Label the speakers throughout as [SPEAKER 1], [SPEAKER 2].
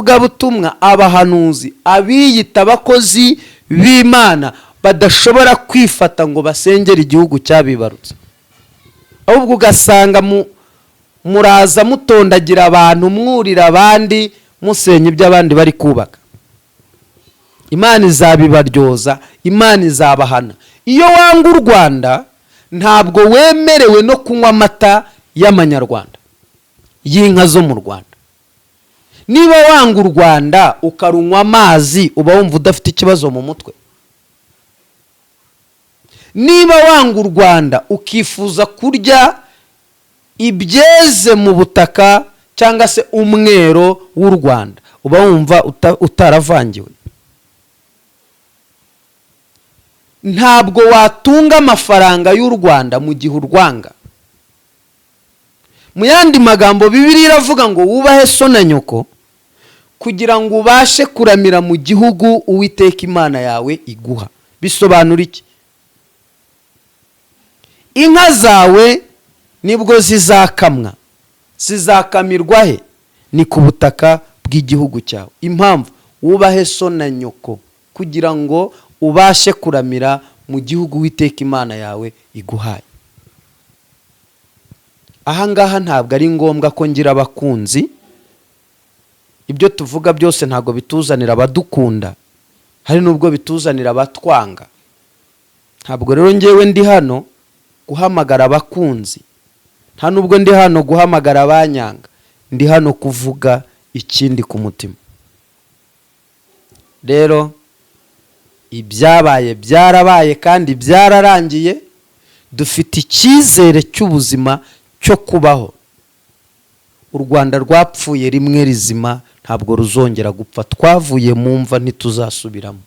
[SPEAKER 1] Ubutumwa, abahanuzi, abiyita abakozi b'Imana badashobora kwifata ngo basengere igihugu cyabibarutse, ahubwo ugasanga muraza mutondagira abantu, mwurira abandi, musenya ibyo abandi bari kubaka. Imana izabibaryoza, Imana izabahana. Iyo wanga u Rwanda ntabwo wemerewe no kunywa amata y'Amanyarwanda, y'inka zo mu Rwanda. Niba wanga u Rwanda ukarunywa amazi, uba wumva udafite ikibazo mu mutwe. Niba wanga u Rwanda ukifuza kurya ibyeze mu butaka cyangwa se umwero w'u Rwanda, uba wumva utaravangiwe. Ntabwo watunga amafaranga y'u Rwanda mu gihe urwanga. Mu yandi magambo Bibiliya iravuga ngo wubahe so na nyoko kugira ngo ubashe kuramira mu gihugu Uwiteka Imana yawe iguha. Bisobanura iki? Inka zawe nibwo zizakamwa, zizakamirwa he? Ni ku butaka bw'igihugu cyawe. Impamvu wubahe so na nyoko kugira ngo ubashe kuramira mu gihugu Uwiteka Imana yawe iguhaye. Ahangaha ntabwo ari ngombwa ko ngira abakunzi. Ibyo tuvuga byose ntabwo bituzanira abadukunda, hari nubwo bituzanira abatwanga. Ntabwo rero ngewe ndi hano guhamagara abakunzi, nta nubwo ndi hano guhamagara abanyanga. Ndi hano kuvuga ikindi ku mutima. Rero ibyabaye byarabaye kandi byararangiye. Dufite icyizere cy'ubuzima cyo kubaho. U Rwanda rwapfuye rimwe rizima, ntabwo ruzongera gupfa. Twavuye mu mva ntituzasubiramo.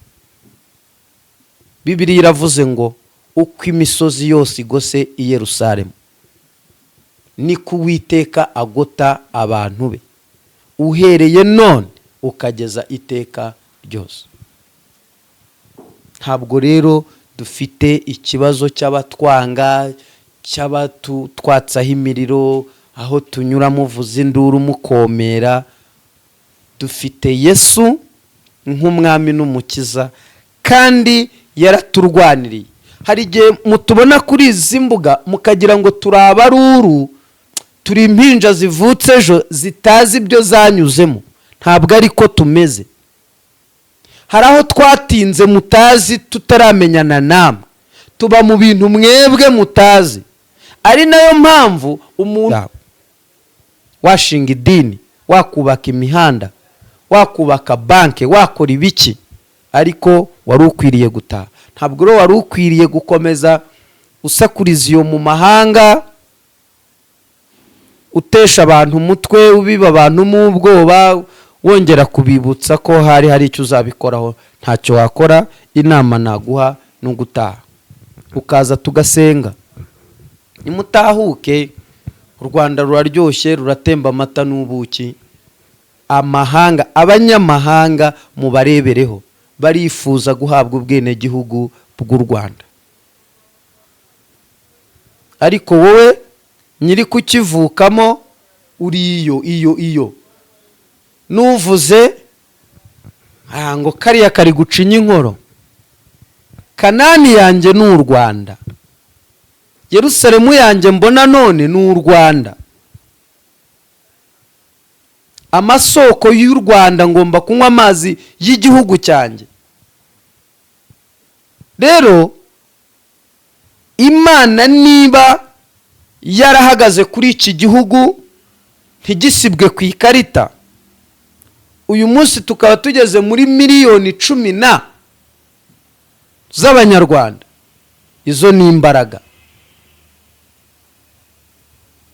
[SPEAKER 1] Bibiliya iravuze ngo uko imisozi yose igose i Yerusalemu, niko Uwiteka agota abantu be, uhereye none ukageza iteka ryose. Ntabwo rero dufite ikibazo cy'abatwanga, cy'abatwatsaho imiriro, aho tunyura muvuza induru mukomera. Dufite Yesu nk'umwami n'umukiza kandi yaraturwaniriye. Hari igihe mutubona kuri izi mbuga mukagira ngo turabaruru, turi impinja zivutse ejo zitazi ibyo zanyuzemo. Ntabwo ariko tumeze. Hari aho twatinze mutazi, tutaramenyana namwe. Tuba mu bintu mwebwe mutazi. Ari nayo mpamvu umuntu washinga idini, wakubaka imihanda, wakubaka banke, wakora ibiki, ariko wari ukwiriye gutaha. Ntabwo rero wari ukwiriye gukomeza usakuriza iyo mu mahanga, utesha abantu umutwe, ubiba abantu mu bwoba, wongera kubibutsa ko hari icyo uzabikoraho. Ntacyo wakora. Inama naguha no gutaha, ukaza tugasenga. Nimutahuke. U Rwanda ruraryoshye, ruratemba amata n'ubuki. Amahanga, abanyamahanga mubarebereho, barifuza guhabwa ubwene gihugu bw'u Rwanda. Ariko wowe nyiri kukivukamo uri iyo nuvuze ngo kariya kari gucinya inkoro. Kanani yanjye ni u Rwanda, Yerusalemu yanjye mbona none ni u Rwanda. Amasoko y'u Rwanda ngomba kunywa amazi y'igihugu cyanjye. Rero Imana niba yarahagaze kuri iki gihugu ntigisibwe ku ikarita, uyu munsi tukaba tugeze muri miliyoni 10 z'Abanyarwanda. Izo ni imbaraga.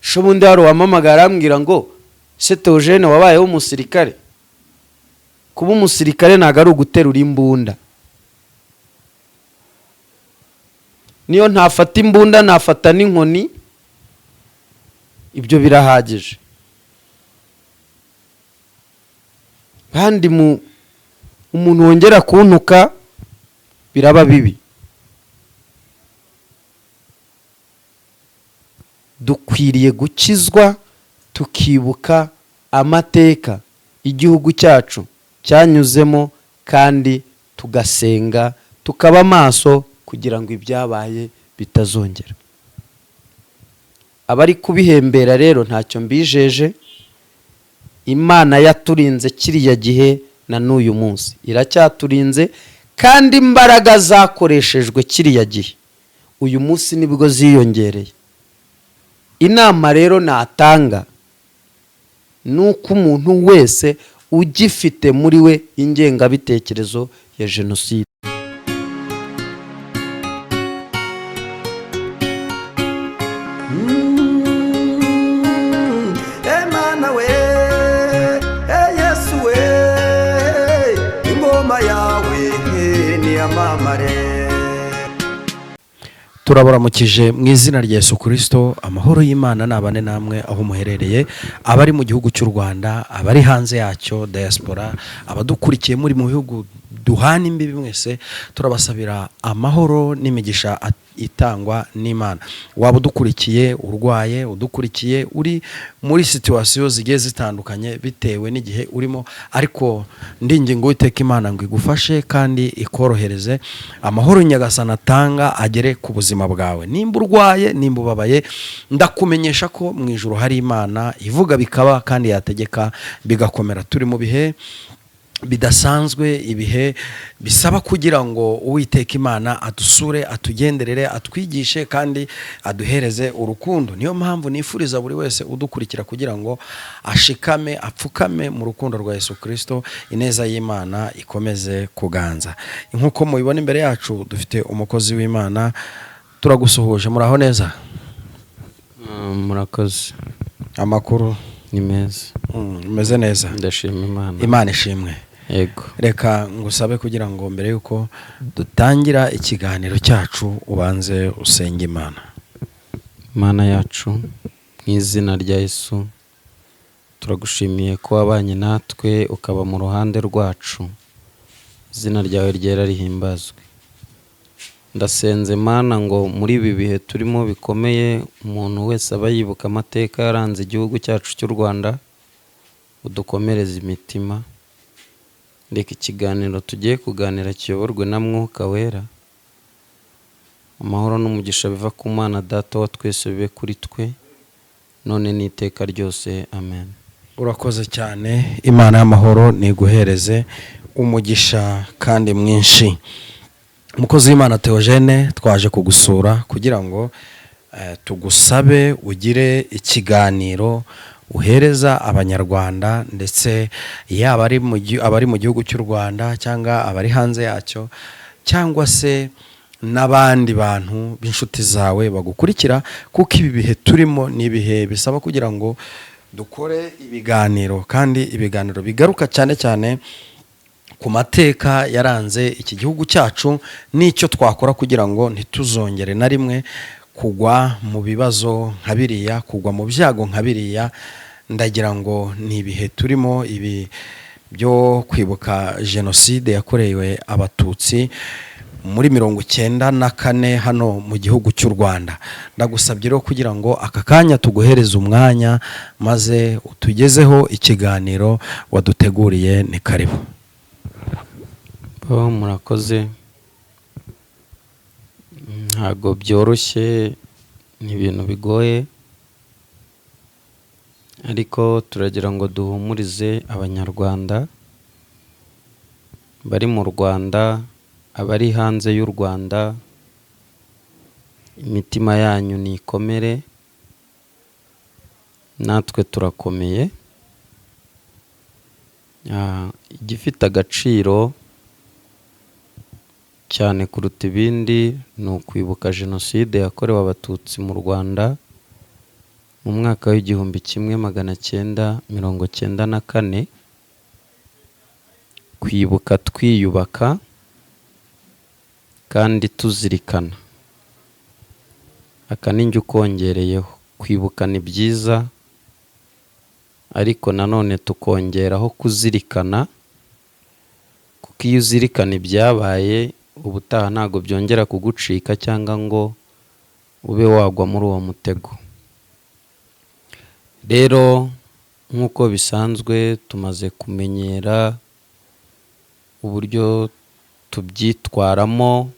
[SPEAKER 1] Shobundi hari wamamagara ambwira ngo se Theogene wabayeho umusirikare. Kuba umusirikare ntago ari uguterura imbunda. Niyo ntafata imbunda, nafata n'inkoni, ibyo birahagije. Kandi umuntu wongera kuntuka biraba bibi. Dukwiriye gukizwa tukibuka amateka igihugu cyacu cyanyuzemo, kandi tugasenga tukaba maso kugira ngo ibyabaye bitazongera. Abari kubihembera rero ntacyo mbijeje. Imana yaturinze kiriya gihe na n'uyu munsi iracyaturinze, kandi imbaraga zakoreshejwe kiriya gihe uyu munsi nibwo ziyongereye. Inama rero natanga nuko umuntu wese ugifite muri we ingengabitekerezo ya jenoside,
[SPEAKER 2] Emana we, Yesu we, ingoma yawe niyamamare.
[SPEAKER 3] Turabaramukije mu izina rya Yesu Kristo. Amahoro y'Imana nabane namwe aho muherereye, abari mu gihugu cy'u Rwanda, abari hanze yacyo diaspora, abadukurikiye muri mu bihugu duhana imbibi, mwese turabasabira amahoro n'imigisha itangwa n'Imana. Waba udukurikiye urwaye, udukurikiye uri muri situation zigiye zitandukanye bitewe n'igihe urimo, ariko ndingingo Uwiteka Imana ngo igufashe kandi ikorohereze. Amahoro Nyagasani atanga agere ku buzima bwawe. Nimba urwaye, nimba ubabaye, ndakumenyesha ko mu ijuru hari Imana ivuga bikaba kandi yategeka bigakomera. Turi mu bihe bidasanzwe, ibihe bisaba kugira ngo Uwiteka Imana adusure, atugenderere, atwigishe kandi aduhereze urukundo. Niyo mpamvu nifuriza buri wese udukurikira kugira ngo ashikame, apfukame mu rukundo rwa Yesu Kristo, ineza y'Imana ikomeze kuganza. Nkuko mubibona imbere yacu dufite umukozi w'Imana. Turagusuhuje, muraho neza?
[SPEAKER 1] Murakoze.
[SPEAKER 3] Amakuru
[SPEAKER 1] ni meza.
[SPEAKER 3] Meze neza?
[SPEAKER 1] Ndashima Imana.
[SPEAKER 3] Imana ishimwe.
[SPEAKER 1] Yego.
[SPEAKER 3] Reka ngusabe kugira ngo mbere yuko dutangira ikiganiro cyacu ubanze usenge Imana.
[SPEAKER 1] Mana yacu, mu izina rya Yesu turagushimiye ko wabanye natwe ukaba mu ruhande rwacu. Izina ryawe ryera rihimbazwe. Ndasenze Mana ngo muri ibi bihe turimo bikomeye, umuntu wese aba yibuka amateka yaranze igihugu cyacu cy'u Rwanda, udukomereze imitima. Ndeka ikiganiro tugiye kuganira kiyoborwe na Mwuka Wera. Amahoro n'umugisha biva ku Mana Data wa twese bibe kuri twe none n'iteka ryose, amen.
[SPEAKER 3] Urakoze cyane. Imana y'amahoro niguhereze umugisha kandi mwinshi. Umukozi w'Imana Theogene twaje kugusura kugira ngo tugusabe ugire ikiganiro uhereza Abanyarwanda, ndetse yaba abari mu gihugu cy'u Rwanda cyangwa abari hanze yacyo, cyangwa se n'abandi bantu b'inshuti zawe bagukurikira, kuko ibi bihe turimo ni ibihe bisaba kugira ngo dukore ibiganiro, kandi ibiganiro bigaruka cyane cyane ku mateka yaranze iki gihugu cyacu, n'icyo twakora kugira ngo ntituzongere na rimwe kugwa mu bibazo nka biriya, kugwa mu byago nka biriya. Ndagira ngo ni ibihe turimo, ibi byo kwibuka jenoside yakorewe Abatutsi muri 1994 hano mu gihugu cy'u Rwanda. Ndagusabye rero kugira ngo aka kanya tuguhereze umwanya maze utugezeho ikiganiro waduteguriye. Ni karibu.
[SPEAKER 1] Murakoze. Ntago byoroshye, ni ibintu bigoye, ariko turagira ngo duhumurize Abanyarwanda bari mu Rwanda, abari hanze y'u Rwanda. Imitima yanyu nikomere, natwe turakomeye. Igifite agaciro cyane kuruta ibindi ni ukwibuka jenoside yakorewe Abatutsi mu Rwanda mu mwaka w'1994. Kwibuka twiyubaka kandi tuzirikana. Aka ni njye ukongereyeho. Kwibuka ni byiza, ariko nanone tukongeraho kuzirikana, kuko iyo uzirikana ibyabaye ubutaha ntago byongera kugucika cyangwa ngo ube wagwa muri uwo mutego. Rero nk'uko bisanzwe tumaze kumenyera uburyo tubyitwaramo.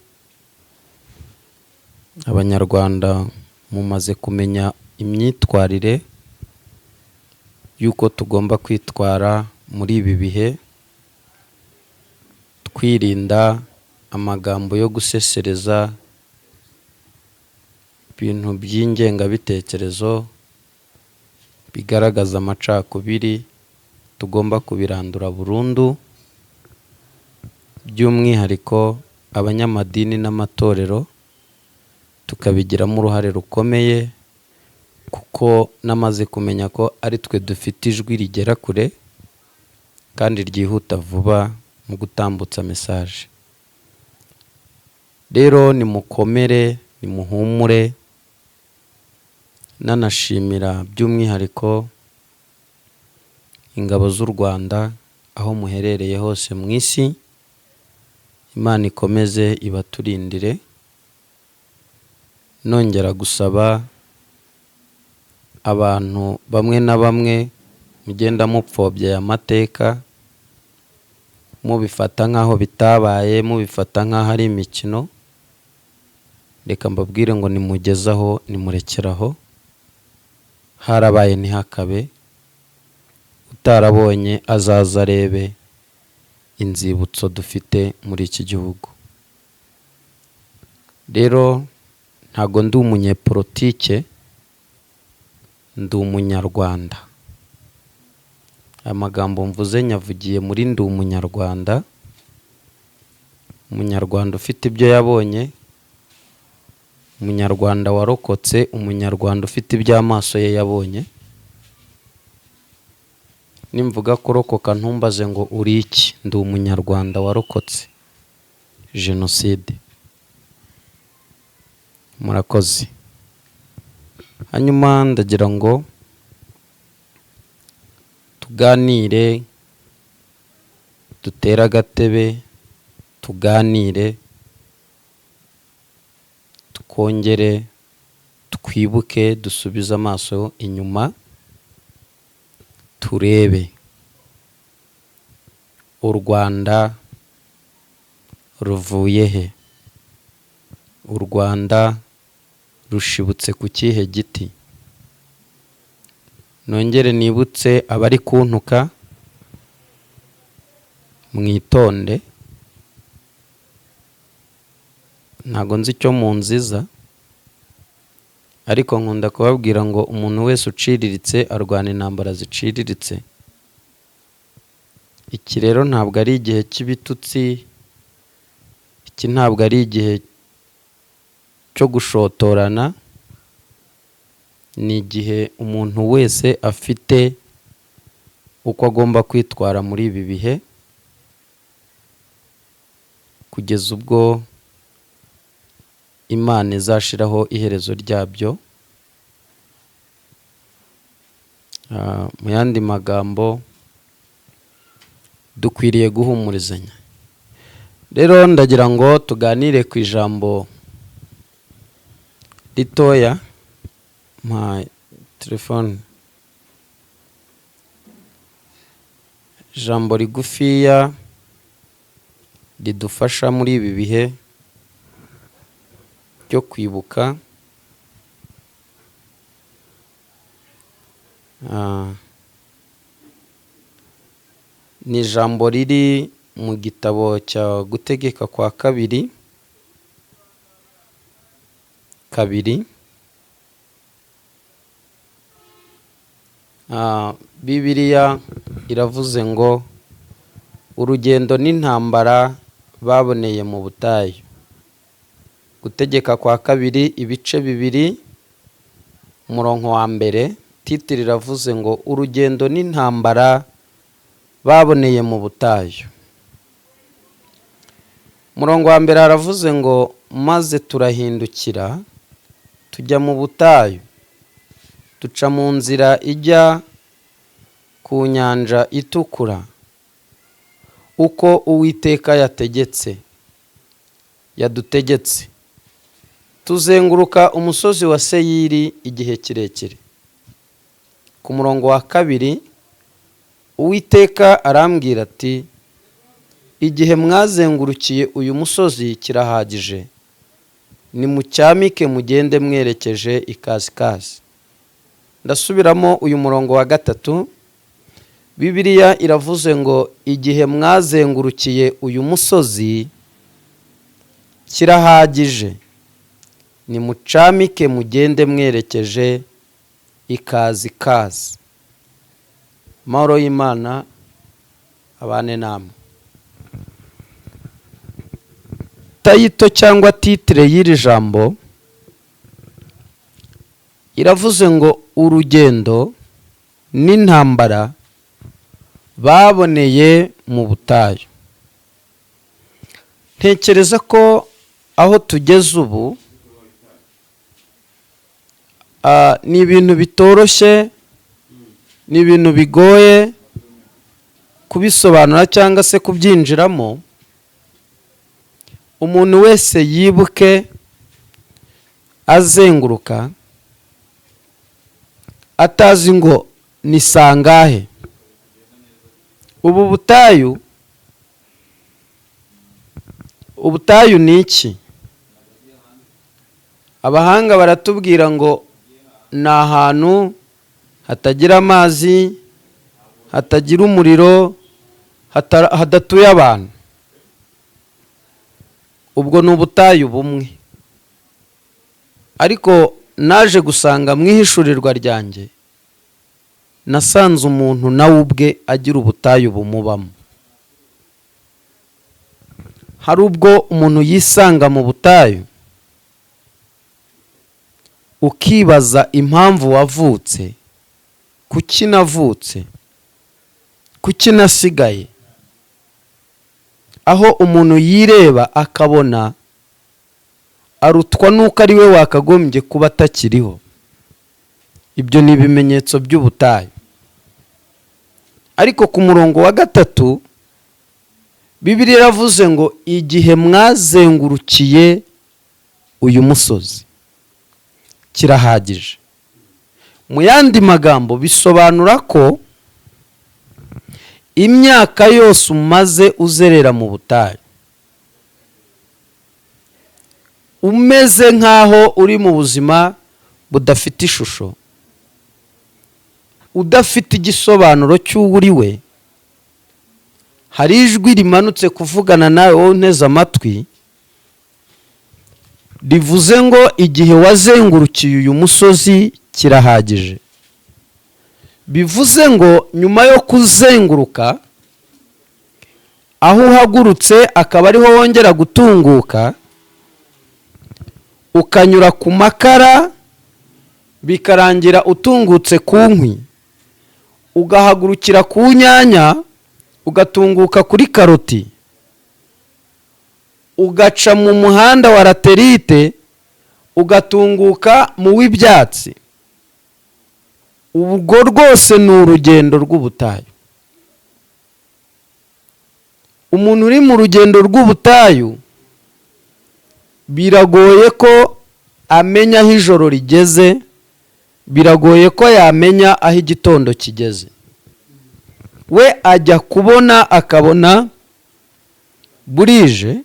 [SPEAKER 1] Abanyarwanda mumaze kumenya imyitwarire y'uko tugomba kwitwara muri ibi bihe, twirinda amagambo yo gusesereza, ibintu by'ingengabitekerezo bigaragaza amacakubiri, tugomba kubirandura burundu. By'umwihariko abanyamadini n'amatorero tukabigiramo uruhare rukomeye, kuko namaze kumenya ko ari twe dufite ijwi rigera kure kandi ryihuta vuba mu gutambutsa mesaje. Rero nimukomere, nimuhumure, nanashimira by'umwihariko ingabo z'u Rwanda aho muherereye hose mu isi. Imana ikomeze ibaturindire. Nongera gusaba abantu bamwe na bamwe mugenda mupfobya aya mateka, mubifata nk'aho bitabaye, mubifata nk'aho ari imikino, reka mbabwire ngo nimugezaho, nimurekeraho. Harabaye ntihakabe. Utarabonye azaza arebe inzibutso dufite muri iki gihugu. Rero ntago ndi umunyepolitike, ndi umunyarwanda. Amagambo mvuze nyavugiye muri ndi umunyarwanda. Umunyarwanda ufite ibyo yabonye, umunyarwanda warokotse, umunyarwanda ufite ibyo amaso ye yabonye. Nimvuga kurokoka ntumbaze ngo uri iki. Ndi umunyarwanda warokotse jenoside. Murakoze. Hanyuma ndagira ngo tuganire, dutere agatebe, tuganire, tukongere, twibuke, dusubize amaso inyuma, turebe u Rwanda ruvuye he? U Rwanda rushibutse ku kihe giti? Nongere nibutse abari kuntuka, mwitonde. Ntago nzi icyo munziza, ariko nkunda kubabwira ngo umuntu wese uciriritse arwana intambara ziciriritse. Iki rero ntabwo ari igihe cy'ibitutsi, iki ntabwo ari igihe cyo gushotorana, ni igihe umuntu wese afite uko agomba kwitwara muri ibi bihe, kugeza ubwo Imana izashiraho iherezo ryabyo. Mu yandi magambo, dukwiriye guhumurizanya. Rero ndagira ngo tuganire ku ijambo ritoya. Ma telefone. Ijambo rigufiya ridufasha muri ibi bihe byo kwibuka. Ni ijambo riri mu gitabo cya Gutegeka kwa kabiri. Bibiliya iravuze ngo urugendo n'intambara baboneye mu butayu. Gutegeka kwa kabiri ibice 2 umurongo wa mbere, titiri iravuze ngo urugendo n'intambara baboneye mu butayu. Umurongo wa mbere aravuze ngo maze turahindukira tujya mu butayu, duca mu nzira ijya ku nyanja itukura, uko Uwiteka yadutegetse. Tuzenguruka umusozi wa Seyiri igihe kirekire. Ku murongo wa kabiri Uwiteka arambwira ati igihe mwazengurukiye uyu musozi kirahagije, nimucyamike mugende mwerekeje ikasikazi. Ndasubiramo uyu murongo wa 3. Bibiliya iravuze ngo igihe mwazengurukiye uyu musozi kirahagije, nimucamike mugende mwerekeje ikasikazi. Amahoro y'Imana abane namwe. Tayito cyangwa titire y'iri jambo iravuze ngo urugendo n'intambara baboneye mu butayu. Ntekereza ko aho tugeze ubu ni ibintu bitoroshye, ni ibintu bigoye kubisobanura cyangwa se kubyinjiramo. Umuntu wese yibuke azenguruka atazi ngo ni sangahe. Ubu ubutayu ni iki? Abahanga baratubwira ngo ni ahantu hatagira amazi, hatagira umuriro, hadatuye abantu. Ubwo ni ubutayu bumwe. Ariko naje gusanga mu ihishurirwa ryanjye nasanze umuntu nawe ubwe agira ubutayu bumubamo. Hari ubwo umuntu yisanga mu butayu ukibaza impamvu wavutse, kuki navutse, kuki nasigaye. Aho umuntu yireba akabona arutwa nuko ari we wakagombye kuba atakiriho. Ibyo ni ibimenyetso by'ubutayu. Ariko ku murongo wa 3 Bibiliya iravuze ngo igihe mwazengurukiye uyu musozi kirahagije. Mu yandi magambo bisobanura ko imyaka yose umaze uzerera mu butayu, umeze nkaho uri mu buzima budafite ishusho, udafite igisobanuro cy'uwo uri we, hari ijwi rimanutse kuvugana nawe wowe unteze amatwi rivuze ngo igihe wazengurukiye uyu musozi kirahagije. Bivuze ngo nyuma yo kuzenguruka, aho uhagurutse akaba ariho wongera gutunguka, ukanyura ku makara bikarangira utungutse ku nkwi, ugahagurukira ku nyanya ugatunguka kuri karoti, ugaca mu muhanda wa laterite ugatunguka mu w'ibyatsi. Ubwo rwose ni urugendo rw'ubutayu. Umuntu uri mu rugendo rw'ubutayu biragoye ko amenya aho ijoro rigeze, biragoye ko yamenya aho igitondo kigeze. We ajya kubona akabona burije,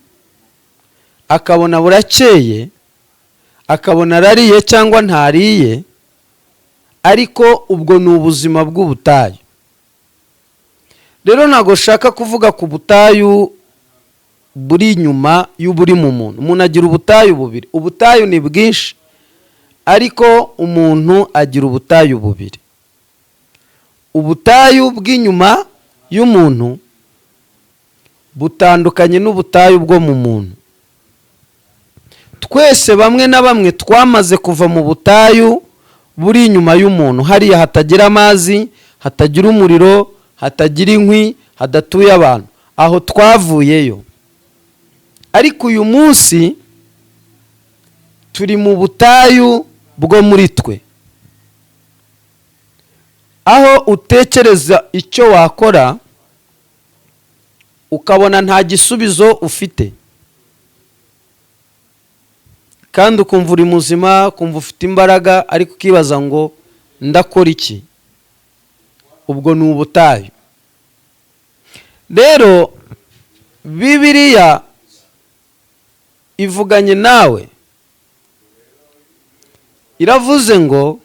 [SPEAKER 1] akabona burakeye, akabona arariye cyangwa ntariye. Ariko ubwo ni ubuzima bw'ubutayu. Rero ntago shaka kuvuga ku butayu buri inyuma y'uburi mu muntu. Umuntu agira ubutayu bubiri. Ubutayu ni bwinshi, ariko umuntu agira ubutayu bubiri. Ubutayu bw'inyuma y'umuntu butandukanye n'ubutayu bwo mu muntu. Twese bamwe na bamwe twamaze kuva mu butayu buri inyuma y'umuntu, hariya hatagira amazi, hatagira umuriro, hatagira inkwi, hadatuye abantu. Aho twavuyeyo. Ariko uyu munsi turi mu butayu bwo muri twe, aho utekereza icyo wakora ukabona nta gisubizo ufite, kandi ukumva uri muzima, kumva ufite imbaraga, ariko ukibaza ngo ndakora iki? Ubwo ni ubutayu. rero Bibiliya ivuganye nawe, iravuze ngo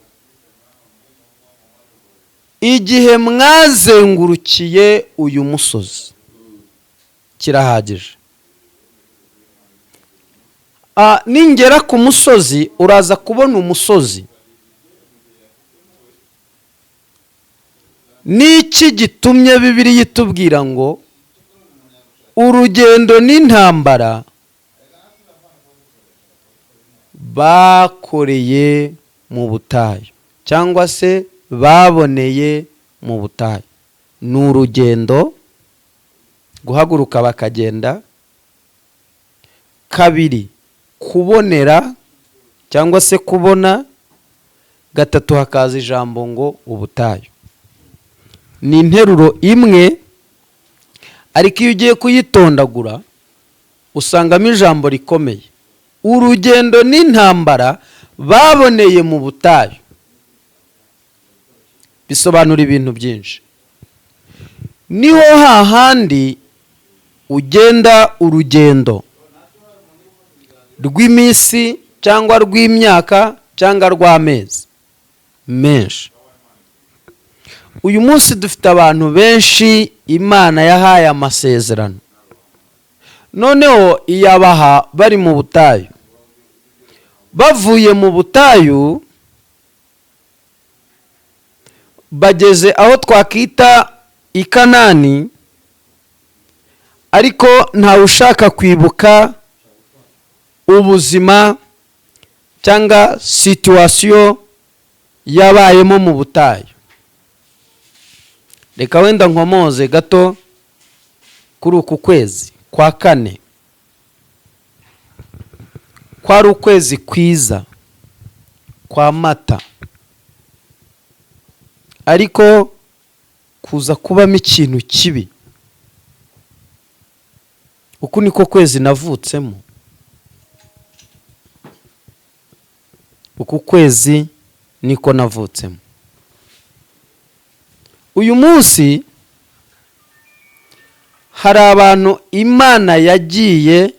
[SPEAKER 1] igihe mwazengurukiye uyu musozi kirahagije. Ningera ku musozi uraza kubona umusozi. Niki gitumye Bibiliya itubwira ngo urugendo n'intambara bakoreye mu butayu cyangwa se baboneye mu butayu? Ni urugendo, guhaguruka bakagenda. Kabiri, kubonera cyangwa se kubona. Gatatu, hakaza ijambo ngo ubutayu. Ni interuro imwe, ariko iyo ugiye kuyitondagura usangamo ijambo rikomeye. Urugendo n'intambara baboneye mu butayu bisobanura ibintu byinshi. Niho hahandi ugenda urugendo rw'iminsi cyangwa rw'imyaka cyangwa rw'amezi menshi. Uyu munsi dufite abantu benshi Imana yahaye amasezerano, noneho iyabaha bari mu butayu. Bavuye mu butayu bageze aho twakita i Kanani, ariko ntawe ushaka kwibuka ubuzima cyangwa situation yabayemo mu butayu. Reka wenda nkomoze gato kuri uku kwezi kwa kane. Kwari ukwezi kwiza kwa Mata, ariko kuza kubamo ikintu kibi. Uku niko kwezi navutsemo. Uku kwezi niko navutsemo. Uyu munsi hari abantu Imana yagiye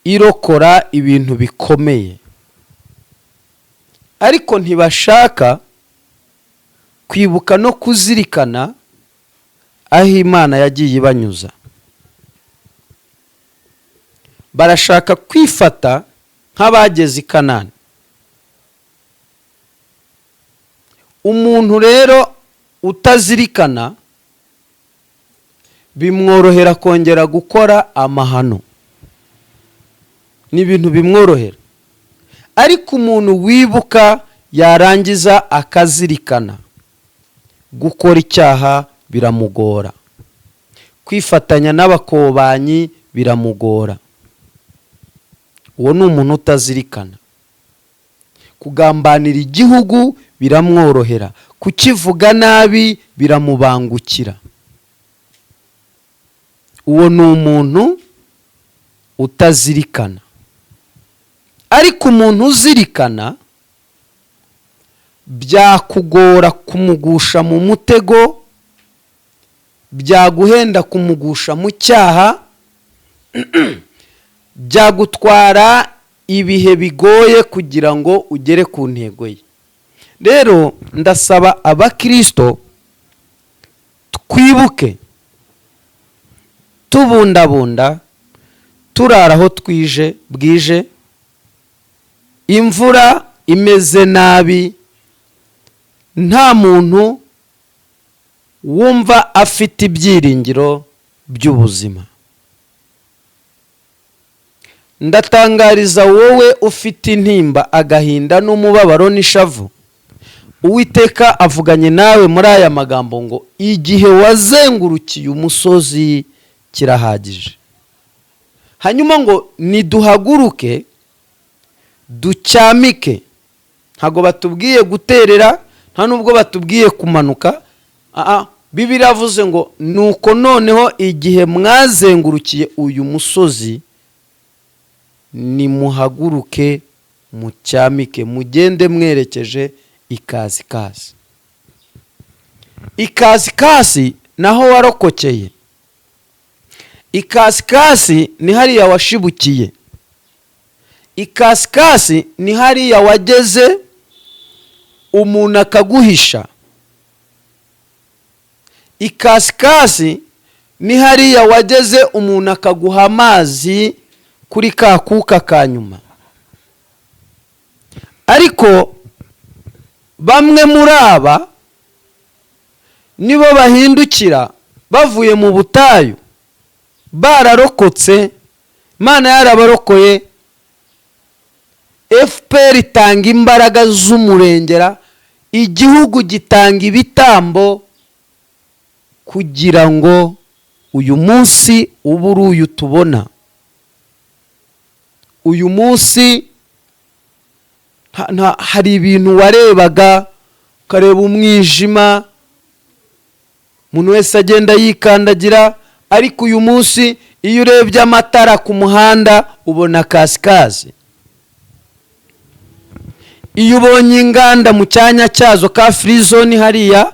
[SPEAKER 1] irokora ibintu bikomeye, ariko ntibashaka kwibuka no kuzirikana aho Imana yagiye ibanyuza. Barashaka kwifata nk'abageze i Kanani. Umuntu rero utazirikana bimworohera kongera gukora amahano. Ni ibintu bimworohera. Ariko umuntu wibuka yarangiza akazirikana, gukora icyaha biramugora. Kwifatanya n'abakobanyi biramugora. Uwo ni umuntu utazirikana. Kugambanira igihugu biramworohera. Kukivuga nabi biramubangukira. Uwo ni umuntu utazirikana. Ariko umuntu uzirikana byakugora kumugusha mu mutego, byaguhenda kumugusha mu cyaha, byagutwara ibihe bigoye kugira ngo ugere ku ntego ye. Rero ndasaba abakristo twibuke, tubundabunda, turara aho bwije, imvura imeze nabi, nta muntu wumva afite ibyiringiro by'ubuzima. Ndatangariza wowe ufite intimba, agahinda n'umubabaro n'ishavu, Uwiteka avuganye nawe muri aya magambo ngo igihe wazengurukiye umusozi kirahagije. Hanyuma ngo niduhaguruke ducyamike. Ntago batubwiye guterera, nta nubwo batubwiye kumanuka. Bibiliya yavuze ngo nuko noneho igihe mwazengurukiye uyu musozi nimuhaguruke mucyamike, mugende mwerekeje ikasikazi. Ikasikazi naho warokokeye ikasikasi ni hariya washibukiye, ikasikasi ni hariya wageze umuntu akaguhisha, ikasikasi ni hariya wageze umuntu akaguha amazi kuri ka kuka ka nyuma. Ariko bamwe muri aba nibo bahindukira bavuye mu butayu bararokotse, Imana yarabarokoye, FPR itanga imbaraga z'umurengera, igihugu gitanga ibitambo kugira ngo uyu munsi uburi uyu tubona. Uyu munsi hari ibintu warebaga ukareba umwijima, umuntu wese agenda yikandagira, ariko uyu munsi iyo urebye amatara ku muhanda ubona kasikazi. Iyo ubonye inganda mu cyanya cyazo ka free zone hariya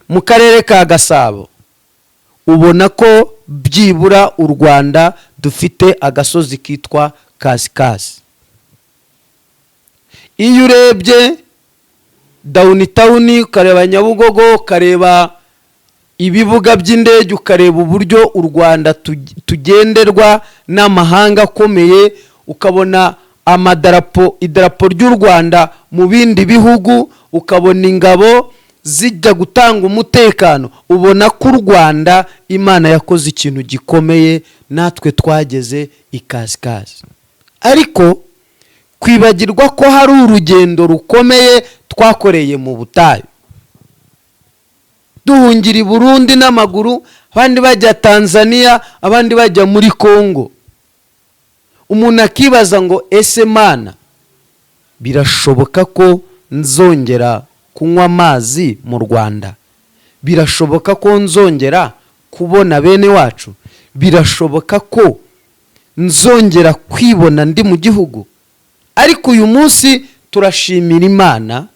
[SPEAKER 1] mu karere ka Gasabo, ubona ko byibura u Rwanda dufite agasozi kitwa kasikazi. Iyo urebye downtown ukareba Nyabugogo, ukareba ibibuga by'indege, ukareba uburyo u Rwanda tugenderwa n'amahanga akomeye, ukabona idarapo ry'u Rwanda mu bindi bihugu, ukabona ingabo zijya gutanga umutekano, ubona ko u Rwanda Imana yakoze ikintu gikomeye, natwe twageze ikasikazi. Ariko kwibagirwa ko hari urugendo rukomeye twakoreye mu butayu, duhungira i Burundi n'amaguru, abandi bajya Tanzania, abandi bajya muri Kongo. Umuntu akibaza ngo ese Mana, birashoboka ko nzongera kunywa amazi mu Rwanda? Birashoboka ko nzongera kubona bene wacu? Birashoboka ko nzongera kwibona ndi mu gihugu? Ariko uyu munsi turashimira Imana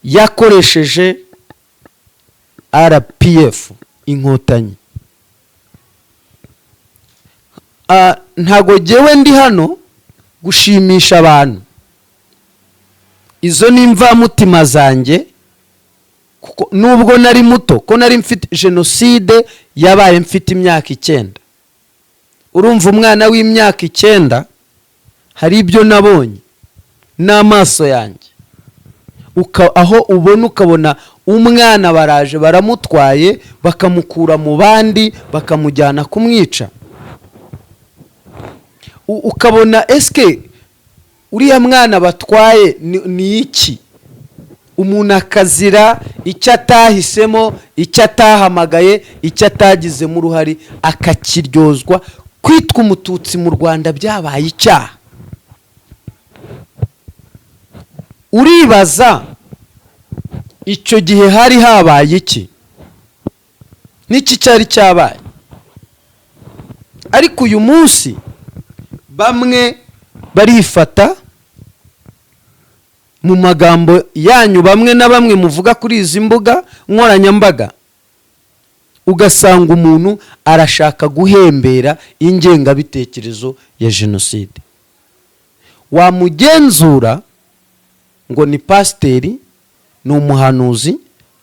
[SPEAKER 1] yakoresheje RPF inkotanyi. Ntago jewe ndi hano gushimisha abantu, izo ni imvamutima zanjye, kuko nubwo nari muto, ko nari mfite jenoside yabaye mfite imyaka 9. Urumva umwana w'imyaka 9 hari ibyo nabonye n'amaso yanjye, aho ubona ukabona umwana baraje baramutwaye bakamukura mu bandi bakamujyana kumwica, ukabona eske uriya mwana batwaye ni iki? Umuntu akazira icyo atahisemo, icyo atahamagaye, icyo atagizemo uruhari, akakiryozwa. Kwitwa umututsi mu Rwanda byabaye icyaha. Uribaza icyo gihe hari habaye iki? Niki cyari cyabaye? Ariko uyu munsi bamwe barifata mu magambo yanyu, bamwe na bamwe muvuga kuri izi mbuga nkoranyambaga, ugasanga umuntu arashaka guhembera ingengabitekerezo ya jenoside. Wamugenzura ngo ni pasiteri, ni umuhanuzi,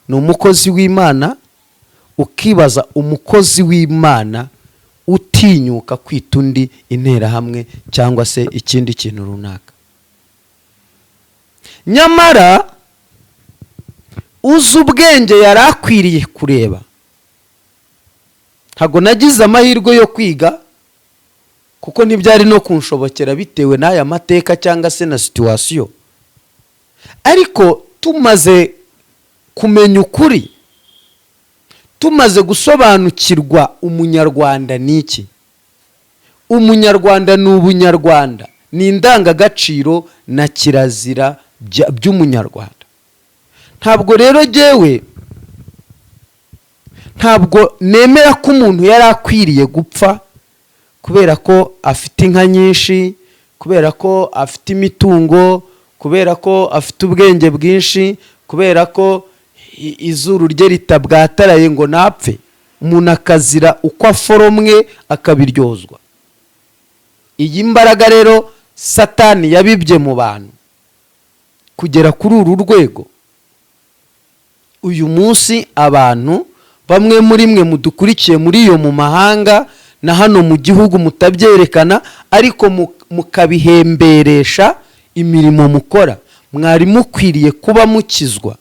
[SPEAKER 1] ni umukozi w'Imana, ukibaza umukozi w'Imana utinyuka kwita undi interahamwe cyangwa se ikindi kintu runaka. Nyamara uzi ubwenge yari akwiriye kureba. Ntago nagize amahirwe yo kwiga kuko ntibyari no kunshobokera bitewe n'aya mateka cyangwa se na situation. Ariko tumaze kumenya ukuri, tumaze gusobanukirwa umunyarwanda niki, umunyarwanda ni ubunyarwanda, ni indangagaciro na kirazira by'umunyarwanda. Ntabwo rero jewe, ntabwo nemera ko umuntu yari akwiriye gupfa kubera ko afite inka nyinshi, kubera ko afite imitungo, kubera ko afite ubwenge bwinshi, kubera ko izuru rye ritabwataraye ngo napfe. umuntu akazira uko aforomwe akabiryozwa. Iyi mbaraga rero Satani yabibye mu bantu kugera kuri uru rwego. Uyu munsi abantu bamwe muri mwe mudukurikiye muri iyo mu mahanga na hano mu gihugu mutabyerekana, ariko mukabihemberesha imirimo mukora. Mwari mukwiriye kuba mukizwa.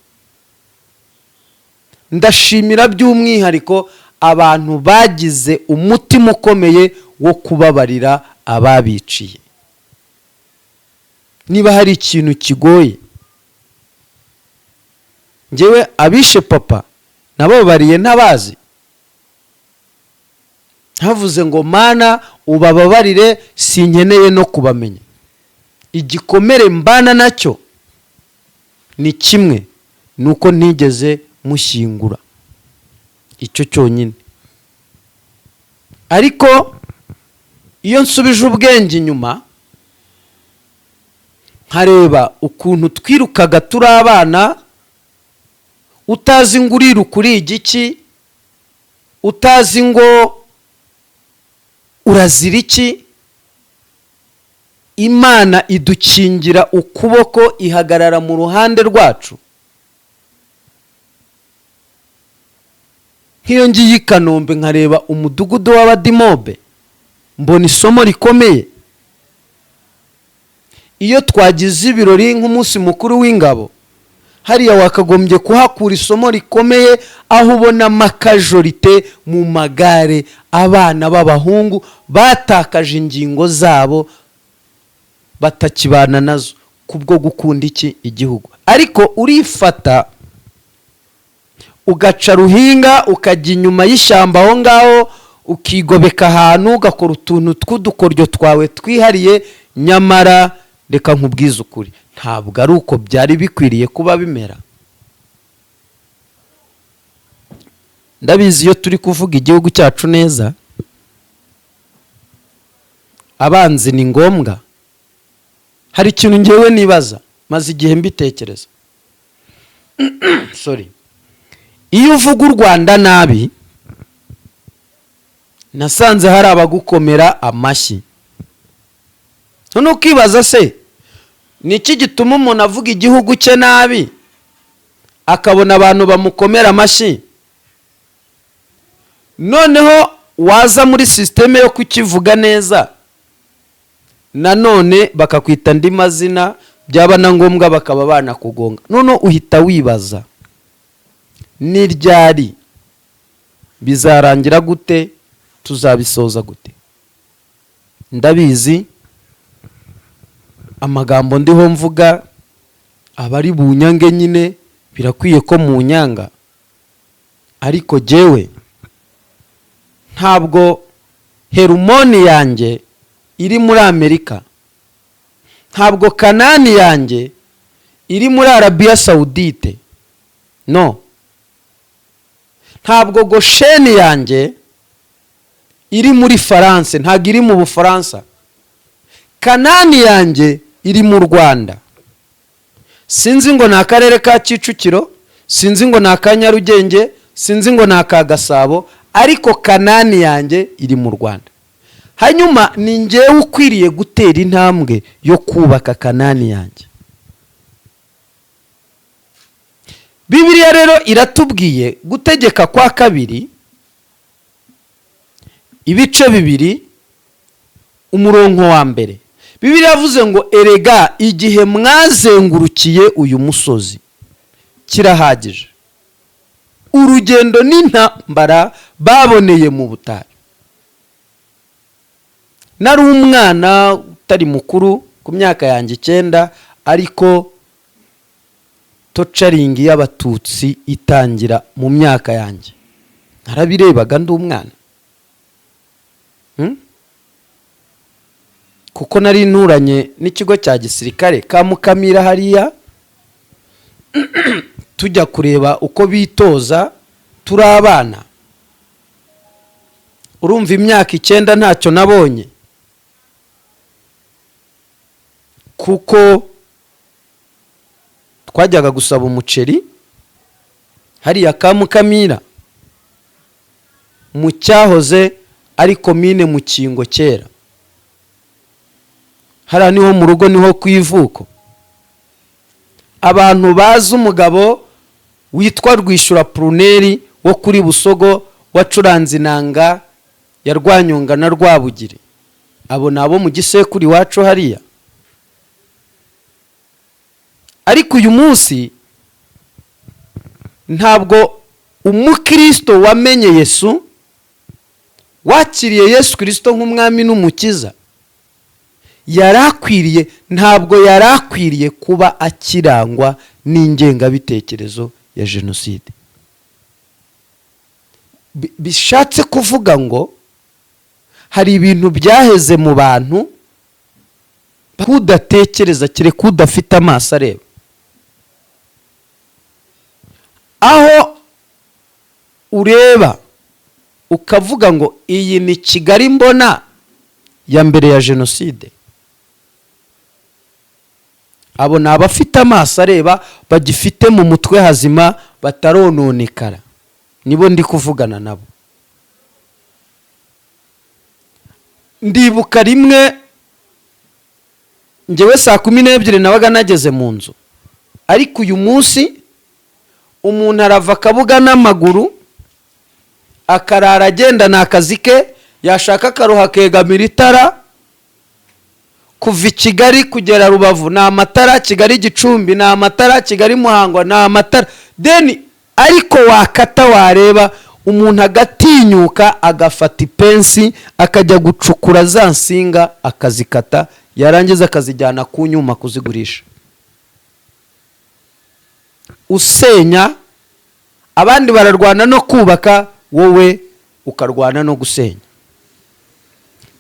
[SPEAKER 1] Ndashimira by'umwihariko abantu bagize umutima ukomeye wo kubabarira ababiciye. Niba hari ikintu kigoye, njyewe abishe papa nababariye ntabazi, havuze ngo Mana ubababarire, sinkeneye no kubamenya. Igikomere mbana nacyo ni kimwe, nuko ntigeze mushyingura. Icyo cyonyine. Ariko iyo nsubije ubwenge inyuma nkareba ukuntu twirukaga turi abana, utazi ngo uriruka uri igiki, utazi ngo urazira iki, Imana idukingira ukuboko, ihagarara mu ruhande rwacu. Nk'iyo ngiye i Kanombe nkareba umudugudu w'Abadimobe, mbona isomo rikomeye. Iyo twagize ibirori nk'umunsi mukuru w'ingabo, hariya wakagombye kuhakura isomo rikomeye, aho ubona makajorite mu magare abana b'abahungu batakaje ingingo zabo, batakibana nazo kubwo gukunda iki igihugu. Ariko urifata ugaca ruhinga ukajya inyuma y'ishyamba aho ngaho, ukigobeka ahantu ugakora utuntu tw'udukoryo twawe twihariye. Nyamara reka nkubwize ukuri, ntabwo ari uko byari bikwiriye kuba bimera. Ndabizi iyo turi kuvuga igihugu cyacu neza, abanzi ni ngombwa. Hari ikintu ngewe nibaza, maze igihe mbitekereza. Sorry. Iyo uvuga u Rwanda nabi, nasanze hari abagukomera amashyi. None ukibaza se, niki gituma umuntu avuga igihugu cye nabi akabona abantu bamukomera amashyi, noneho waza muri systeme yo kukivuga neza nanone bakakwita andi mazina, byaba na ngombwa bakaba banakugonga. None uhita wibaza, ni ryari bizarangira gute, tuzabisoza gute? Ndabizi amagambo ndiho mvuga abari bunyange nyine birakwiye ko mu nyanga, ariko jewe ntabwo herumoni yanjye iri muri Amerika, ntabwo Kanani yanjye iri muri Arabia Saudite, no, ntabwo Gosheni yanjye iri muri France, ntabwo iri mu Bufaransa. Kanani yanjye iri mu Rwanda. Sinzi ngo ni akarere ka Kicukiro, sinzi ngo ni aka Nyarugenge, sinzi ngo ni aka Gasabo, ariko Kanani yanjye iri mu Rwanda. Hanyuma ni njyewe ukwiriye gutera intambwe yo kubaka Kanani yanjye. Bibiliya rero iratubwiye Gutegeka kwa kabiri ibice 2 umurongo wa mbere. Bibiliya yavuze ngo erega igihe mwazengurukiye uyu musozi kirahagije, urugendo n'intambara baboneye mu butayu. Nari umwana utari mukuru ku myaka yanjye 9, ariko tocaringi y'abatutsi itangira mu myaka yanjye. Narabirebaga ndi umwana. Kuko nari nturanye n'ikigo cya gisirikare ka Mukamira hariya, tujya kureba uko bitoza turi abana. Urumva imyaka 9 ntacyo nabonye, kuko twajyaga gusaba umuceri hariya ka Mukamira. mu cyahoze ari komine Mukingo kera. Hariya niho mu rugo, niho ku ivuko. Abantu bazi umugabo witwa Rwishyura Pruneri wo kuri Busogo wacuranze inanga ya Rwanyonga na Rwabugiri, abo nabo mu gisekuru iwacu hariya. Ariko uyu munsi ntabwo umukristo wamenye Yesu, wakiriye Yesu Kristo nk'umwami n'umukiza, yarakwiriye, ntabwo yarakwiriye kuba akirangwa n'ingengabitekerezo ya jenoside. Bishatse kuvuga ngo hari ibintu byaheze mu bantu kudatekereza, kereka udafite amaso areba. Aho ureba ukavuga ngo iyi ni Kigali mbona ya mbere ya jenoside, abo ni abafite amaso areba, bagifite mu mutwe hazima, batarononekara, nibo ndi kuvugana nabo. Ndibuka rimwe njyewe 12:00 nabaga nageze mu nzu, ariko uyu munsi umuntu arava akabuga n'amaguru akarara agenda n'akazi ke, yashaka akaruha kegamira itara, kuva Kigali kugera Rubavu na amatara, Kigali Gicumbi na amatara, Kigali Muhangwa na amatara, deni ariko wakata wareba umuntu agatinyuka agafata ipensi akajya gucukura za nsinga akazikata, yarangiza akazijyana ku nyuma kuzigurisha. Usenya, abandi bararwana no kubaka, wowe ukarwana no gusenya.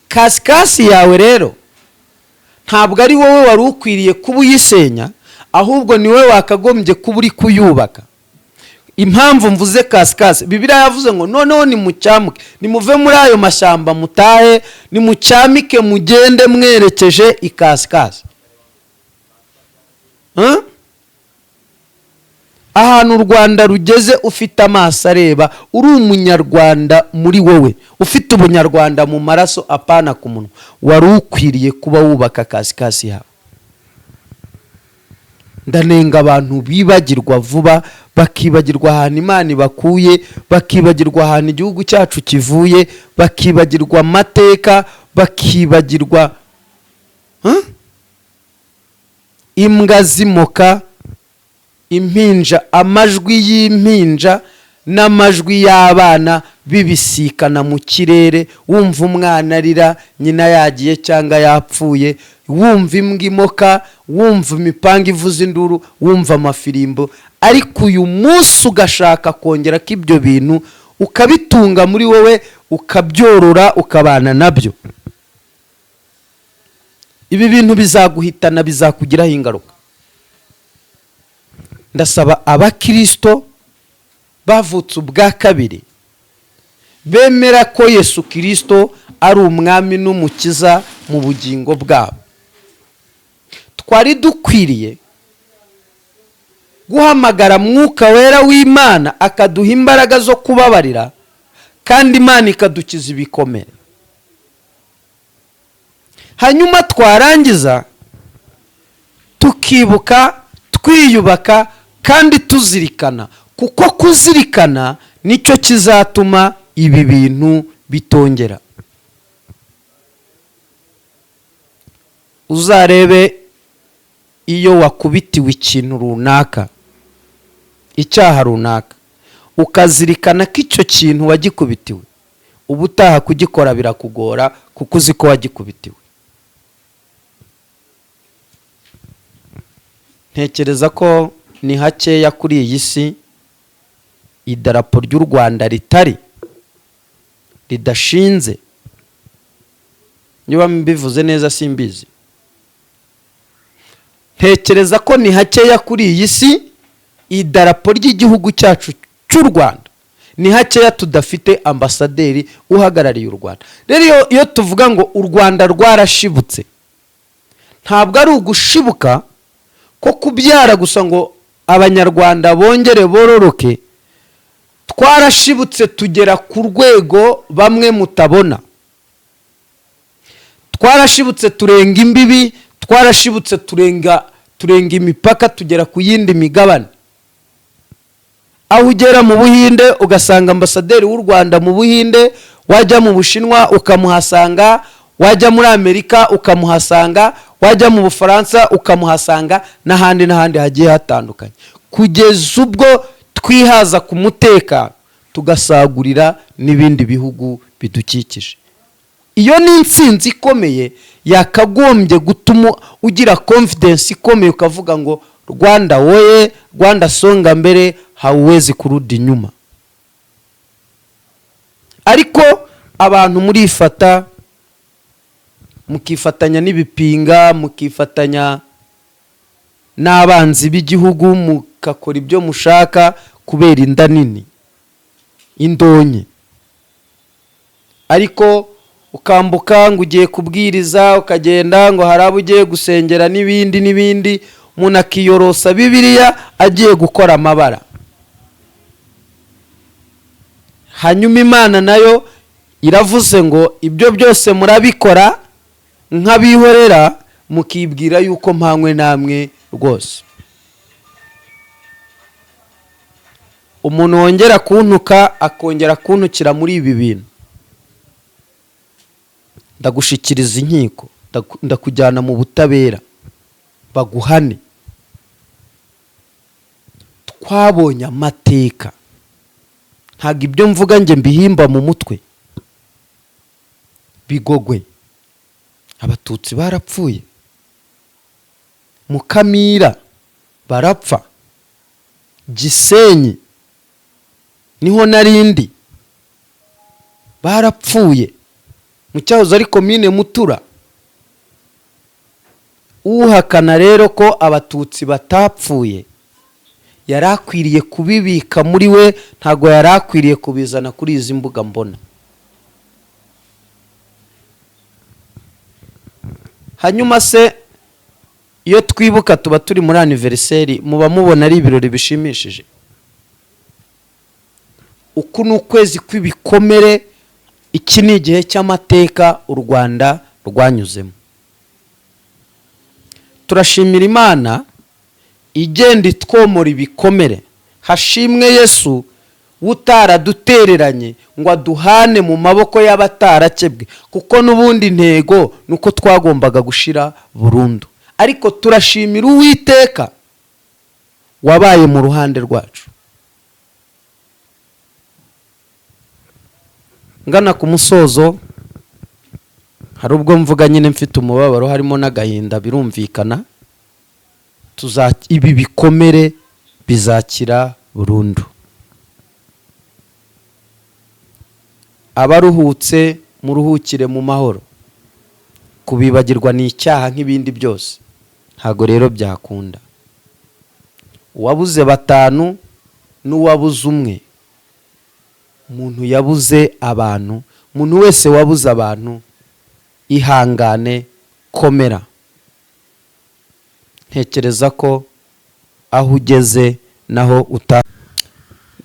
[SPEAKER 1] Kasikasi yawe rero ntabwo ari wowe wari ukwiriye kuba uyisenya, ahubwo ni wowe wakagombye kuba uri kuyubaka. Impamvu mvuze kasikasi, Bibiliya yavuze ngo noneho nimucyamuke, nimuve muri ayo mashyamba mutahe, nimucyamike mugende mwerekeje ikasikasi. Ahantu u Rwanda rugeze ufite amaso areba, uri umunyarwanda muri wowe, ufite ubunyarwanda mu maraso apana ku munwa, wari ukwiriye kuba wubaka kasikasi yawe. Ndanenga abantu bibagirwa vuba, bakibagirwa ahantu Imana ibakuye, bakibagirwa ahantu igihugu cyacu kivuye, bakibagirwa amateka, bakibagirwa imbwa zimoka, impinja, amajwi y'impinja n'amajwi y'abana bibisikana mu kirere, wumva umwana arira nyina yagiye cyangwa yapfuye, wumva imbwa imoka, wumva imipanga ivuza induru, wumva amafirimbo. Ariko uyu munsi ugashaka kongera ko ibyo bintu ukabitunga muri wowe, ukabyorora, ukabana nabyo. Ibi bintu bizaguhitana, bizakugiraho ingaruka. Ndasaba abakristo bavutse ubwa kabiri, bemera ko Yesu Kristo ari umwami n'umukiza mu bugingo bwabo. Twari dukwiriye guhamagara Mwuka Wera w'Imana akaduha imbaraga zo kubabarira, kandi Imana ikadukiza ibikomere. Hanyuma twarangiza tukibuka, twiyubaka kandi tuzirikana, kuko kuzirikana nicyo kizatuma ibi bintu bitongera. Uzarebe iyo wakubitiwe ikintu runaka, icyaha runaka, ukazirikana ko icyo kintu wagikubitiwe, ubutaha kugikora birakugora kuko uzi ko wagikubitiwe. Ntekereza ko ni hakeya kuri iyi si idarapo ry'u Rwanda ridashinze. Niba mbivuze neza simbizi. Ntekereza ko ni hakeya kuri iyi si idarapo ry'igihugu cyacu cy'u Rwanda, ni hakeya tudafite ambasaderi uhagarariye u Rwanda. Rero iyo tuvuga ngo u Rwanda rwarashibutse, ntabwo ari ugushibuka ko kubyara gusa ngo Abanyarwanda bongere bororoke. twarashibutse tugera ku rwego bamwe mutabona, twarashibutse turenga imbibi, twarashibutse turenga imipaka tugera ku yindi migabane. Aho ugera mu Buhinde ugasanga ambasaderi w'u Rwanda mu Buhinde, wajya mu Bushinwa ukamuhasanga, wajya muri Amerika ukamuhasanga, wajya mu Bufaransa ukamuhasanga, n'ahandi hagiye hatandukanye, kugeza ubwo twihaza ku mutekano tugasagurira n'ibindi bihugu bidukikije. Iyo ni intsinzi ikomeye yakagombye gutuma ugira confidence ikomeye ukavuga ngo Rwanda woye, Rwanda songa mbere, hauwezi kurudi nyuma. Ariko abantu murifata, mukifatanya n'ibipinga, mukifatanya n'abanzi b'igihugu, mukakora ibyo mushaka kubera inda nini, indonye. Ariko ukambuka ngo ugiye kubwiriza, ukagenda ngo harabo ugiye gusengera n'ibindi, umuntu akiyorosa Bibiliya agiye gukora amabara. Hanyuma Imana nayo iravuze ngo ibyo byose murabikora nk'abihorera, mukibwira yuko mpanywe namwe rwose. Umuntu wongera kuntuka akongera kuntukira muri ibi bintu, ndagushikiriza inkiko, ndakujyana mu butabera baguhane. Twabonye amateka, ntabwo ibyo mvuga nge mbihimba mu mutwe. Bigogwe Abatutsi barapfuye, Mukamira barapfa, Gisenyi niho narindi barapfuye, mu cyahoze ari komine Mutura. Uhakana rero ko Abatutsi batapfuye yarakwiriye kubibika muri we, ntago yarakwiriye kubizana kuri izi mbuga mbona. Hanyuma se iyo twibuka tuba turi muri anniversaire, muba mubona ari ibirori bishimishije? Uku ni ukwezi kw'ibikomere, iki ni igihe cy'amateka u Rwanda rwanyuzemo. Turashimira Imana igenda itwomora ibikomere. Hashimwe Yesu utaradutereranye ngo aduhane mu maboko y'abatarakebwe, kuko n'ubundi ntego nuko twagombaga gushira burundu. Ariko turashimira Uwiteka wabaye mu ruhande rwacu. Ngana ku musozo, hari ubwo mvuga nyine mfite umubabaro, harimo n'agahinda, birumvikana. Ibi bikomere bizakira burundu. Abaruhutse muruhukire mu mahoro. Kubibagirwa ni icyaha nk'ibindi byose, ntago rero byakunda. Uwabuze batanu n'uwabuze umwe, umuntu yabuze abantu, umuntu wese wabuze abantu, ihangane, komera. Ntekereza ko aho ugeze naho uta.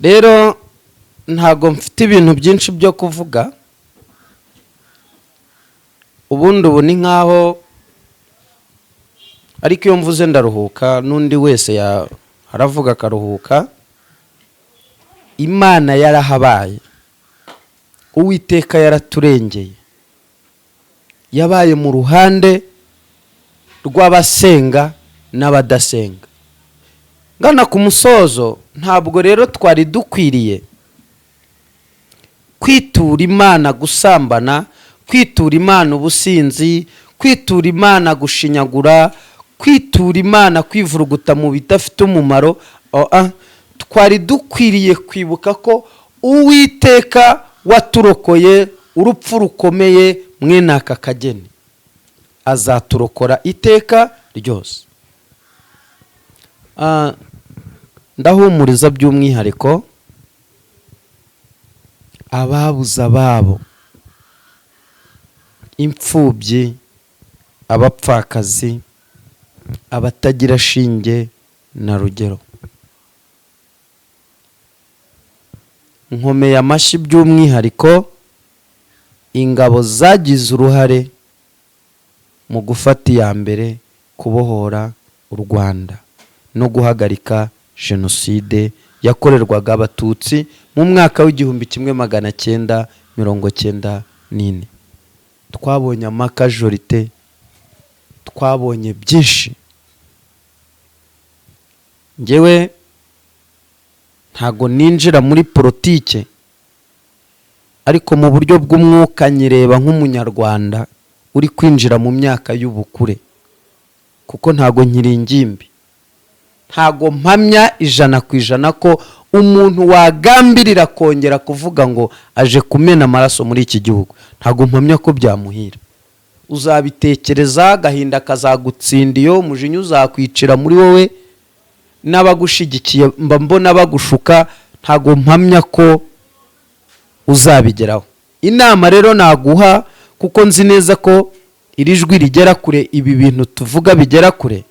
[SPEAKER 1] Rero ntago mfite ibintu byinshi byo kuvuga. Ubundi ubu ni nkaho, ariko iyo mvuze ndaruhuka, n'undi wese haravuga akaruhuka. Imana yarahabaye, Uwiteka yaraturengeye, yabaye mu ruhande rw'abasenga n'abadasenga. Ngana ku musozo, ntabwo rero twari dukwiriye kwitura Imana gusambana, kwitura Imana ubusinzi, kwitura Imana gushinyagura, kwitura Imana kwivuruguta mu bidafite umumaro. Twari dukwiriye kwibuka ko Uwiteka waturokoye urupfu rukomeye mwene aka kageni, azaturokora iteka ryose. Ndahumuriza by'umwihariko ababuze ababo, imfubyi, abapfakazi, abatagira shinge na rugero. nkomeye amashyi by'umwihariko ingabo zagize uruhare mu gufata iya mbere kubohora u Rwanda no guhagarika jenoside yakorerwaga abatutsi mu mwaka w'1994. twabonye amakajorite, twabonye byinshi. Ngewe ntago ninjira muri politike, ariko mu buryo bw'umwuka nyireba nk'umunyarwanda uri kwinjira mu myaka y'ubukure, kuko ntago nkiri ingimbi. Ntago mpamya 100% ko umuntu wagambirira kongera kuvuga ngo aje kumena amaraso muri iki gihugu, ntago mpamya ko byamuhira. Uzabitekereza, gahinda kazagutsinda, iyo umujinya uzakwicira muri wowe, n'abagushigikiye mbona bagushuka, ntago mpamya ko uzabigeraho. Inama rero naguha, kuko nzi neza ko iri jwi rigera kure, ibi bintu tuvuga bigera kure,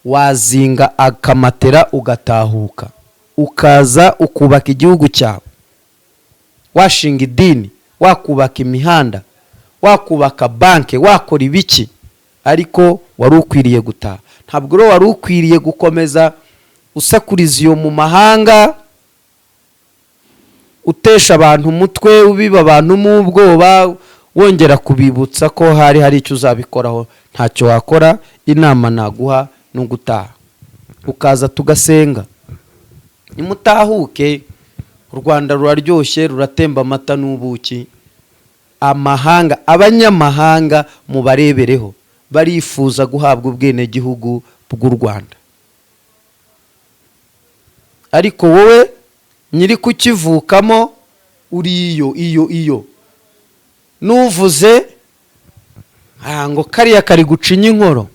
[SPEAKER 1] wazinga akamatera ugatahuka, ukaza ukubaka igihugu cyawe, washinga idini, wakubaka imihanda, wakubaka banke, wakora ibiki, ariko wari ukwiriye gutaha. Ntabwo rero wari ukwiriye gukomeza usakuriza iyo mu mahanga, utesha abantu umutwe, ubiba abantu mu bwoba, wongera kubibutsa ko hari icyo uzabikoraho. Ntacyo wakora. Inama naguha no gutaha, ukaza tugasenga. Nimutahuke, u Rwanda ruraryoshye, ruratemba amata n'ubuki. Amahanga, abanyamahanga mubarebereho, barifuza guhabwa ubwene gihugu bw'u Rwanda. Ariko wowe nyiri kukivukamo uri iyo nuvuze ngo kariya kari gucinya inkoro.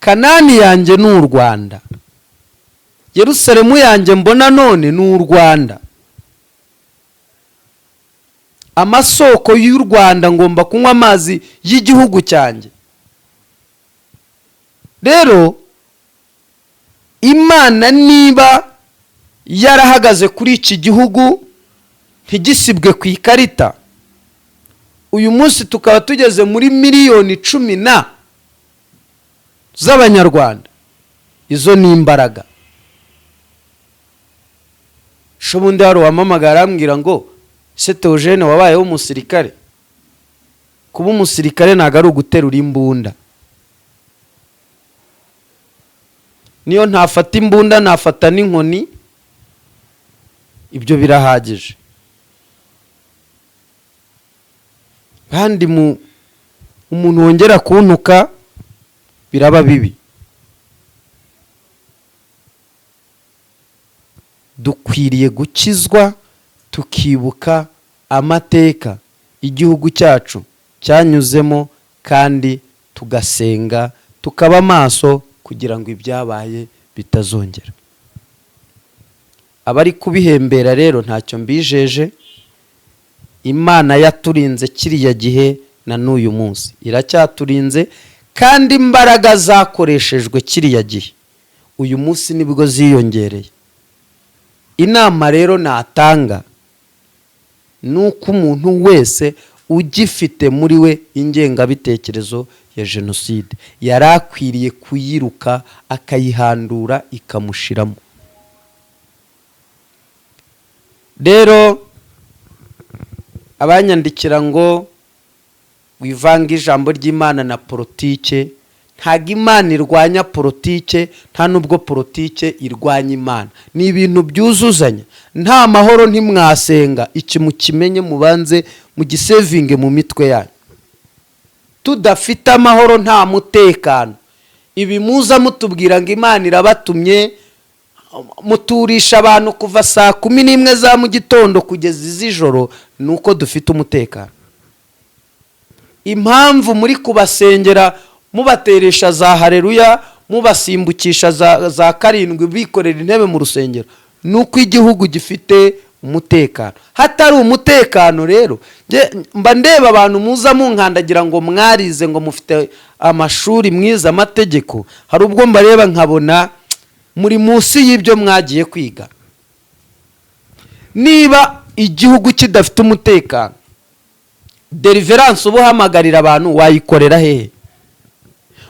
[SPEAKER 1] Kanani yanjye ni u Rwanda, Yerusalemu yanjye mbona none ni u Rwanda. Amasoko y'u Rwanda ngomba kunywa amazi y'igihugu cyanjye. Rero Imana niba yarahagaze kuri iki gihugu ntigisibwe ku ikarita, uyu munsi tukaba tugeze muri miliyoni 10 z'Abanyarwanda. Izo ni imbaraga. Shobundi hari uwamamagara ambwira ngo se Theogene wabayeho umusirikare. Kuba umusirikare ntago ari uguterura imbunda. Niyo ntafata imbunda, nafata n'inkoni, ibyo birahagije. Kandi umuntu wongera kuntuka biraba bibi. Dukwiriye gukizwa, tukibuka amateka igihugu cyacu cyanyuzemo, kandi tugasenga, tukaba maso kugira ngo ibyabaye bitazongera. Abari kubihembera rero ntacyo mbijeje. Imana yaturinze kiriya gihe na n'uyu munsi iracyaturinze, kandi imbaraga zakoreshejwe kiriya gihe uyu munsi nibwo ziyongereye. Inama rero natanga nuko umuntu wese ugifite muri we ingengabitekerezo ya jenoside yarakwiriye kuyiruka, akayihandura, ikamushiramo. Rero abanyandikira ngo wivanga ijambo ry'Imana na politike, ntago Imana irwanya politike, nta nubwo politike irwanya Imana. Ni ibintu byuzuzanya. Nta mahoro ntimwasenga. Iki mukimenye, mubanze mugisevinge mu mitwe yanyu. Tudafite amahoro nta mutekano. Ibi muza mutubwira ngo Imana irabatumye, muturisha abantu kuva saa 11 za mu gitondo kugeza izijoro, nuko dufite umutekano. Impamvu muri kubasengera mubateresha za haleluya, mubasimbukisha za 7 bikorera intebe mu rusengero, nuko igihugu gifite umutekano. Hatari umutekano rero, mba ndeba abantu muza munkandagira ngo mwarize, ngo mufite amashuri mwiza, amategeko, hari ubwo mbareba nkabona muri munsi y'ibyo mwagiye kwiga. niba igihugu kidafite umutekano, deliverance ubuhamagarira abantu wayikorera hehe?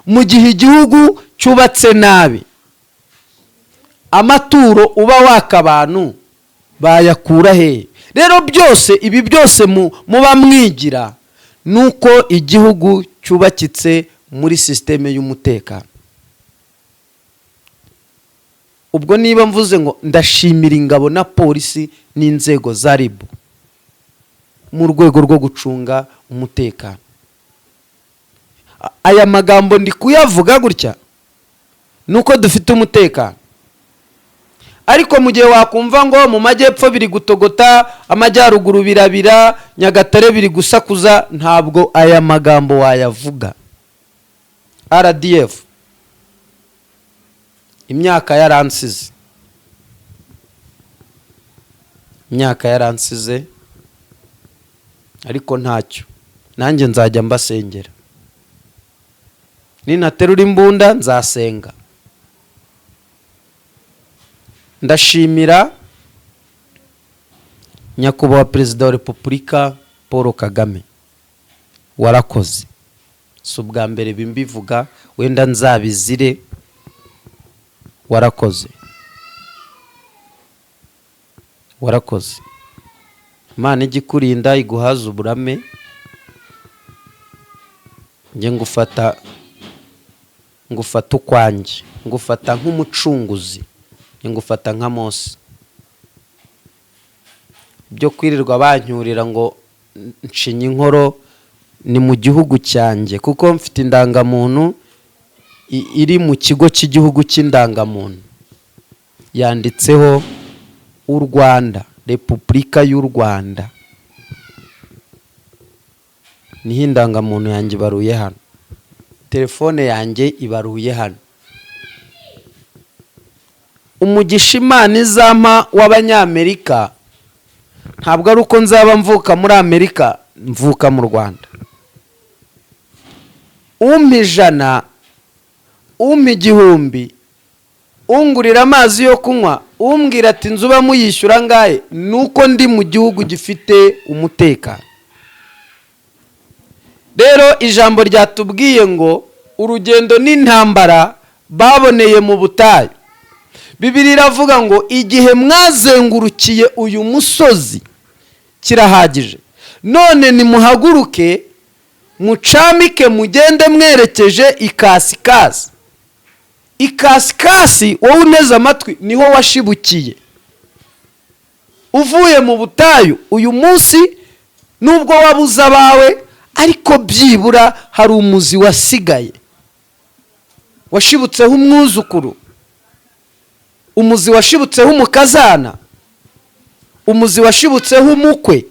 [SPEAKER 1] Mu gihe igihugu cyubatse nabi, amaturo uba waka abantu bayakura hehe? Rero byose ibi byose muba mwigira nuko igihugu cyubakitse muri systeme y'umutekano. Ubwo niba mvuze ngo ndashimira ingabo na polisi n'inzego za RIB mu rwego rwo gucunga umutekano, aya magambo ndi kuyavuga gutya nuko dufite umutekano. Ariko mu gihe wakumva ngo mu majyepfo biri gutogota, amajyaruguru birabira, Nyagatare biri gusakuza, ntabwo aya magambo wayavuga. RDF imyaka yaransize, ariko ntacyo, nanjye nzajya mbasengera. Ninaterura imbunda nzasenga. Ndashimira nyakubahwa Perezida wa Repubulika Paul Kagame, warakoze. Si ubwa mbere bimbivuga, wenda nzabizire, warakoze. Imana igikurinda iguhaza uburame, nge ngufata ukwanjye, ngufata nk'umucunguzi, ngufata nka Mose. Byo kwirirwa banyurira ngo nshinye inkoro ni mu gihugu cyanjye, kuko mfite indangamuntu iri mu kigo cy'igihugu cy'indangamuntu, yanditseho u Rwanda, Repubulika y'u Rwanda. Niho indangamuntu yanjye ibaruye hano, telefone yanjye ibaruye hano. Umugisha Imana izampa w'Abanyamerika ntabwo ari uko nzaba mvuka muri Amerika, mvuka mu Rwanda. Umpa 100, umpa 1000, ungurira amazi yo kunywa, umbwira ati nzuba muyishyura ngahe, nuko ndi mu gihugu gifite umutekano. Rero ijambo ryatubwiye ngo urugendo n'intambara baboneye mu butayu. Bibiliya iravuga ngo igihe mwazengurukiye uyu musozi kirahagije, none nimuhaguruke mucamike mugende mwerekeje ikasikasi. Ikasikasi wowe uneze amatwi niho washibukiye uvuye mu butayu. Uyu munsi nubwo wabuze abawe, ariko byibura hari umuzi wasigaye, washibutseho umwuzukuru, umuzi washibutseho umukazana, umuzi washibutseho umukwe.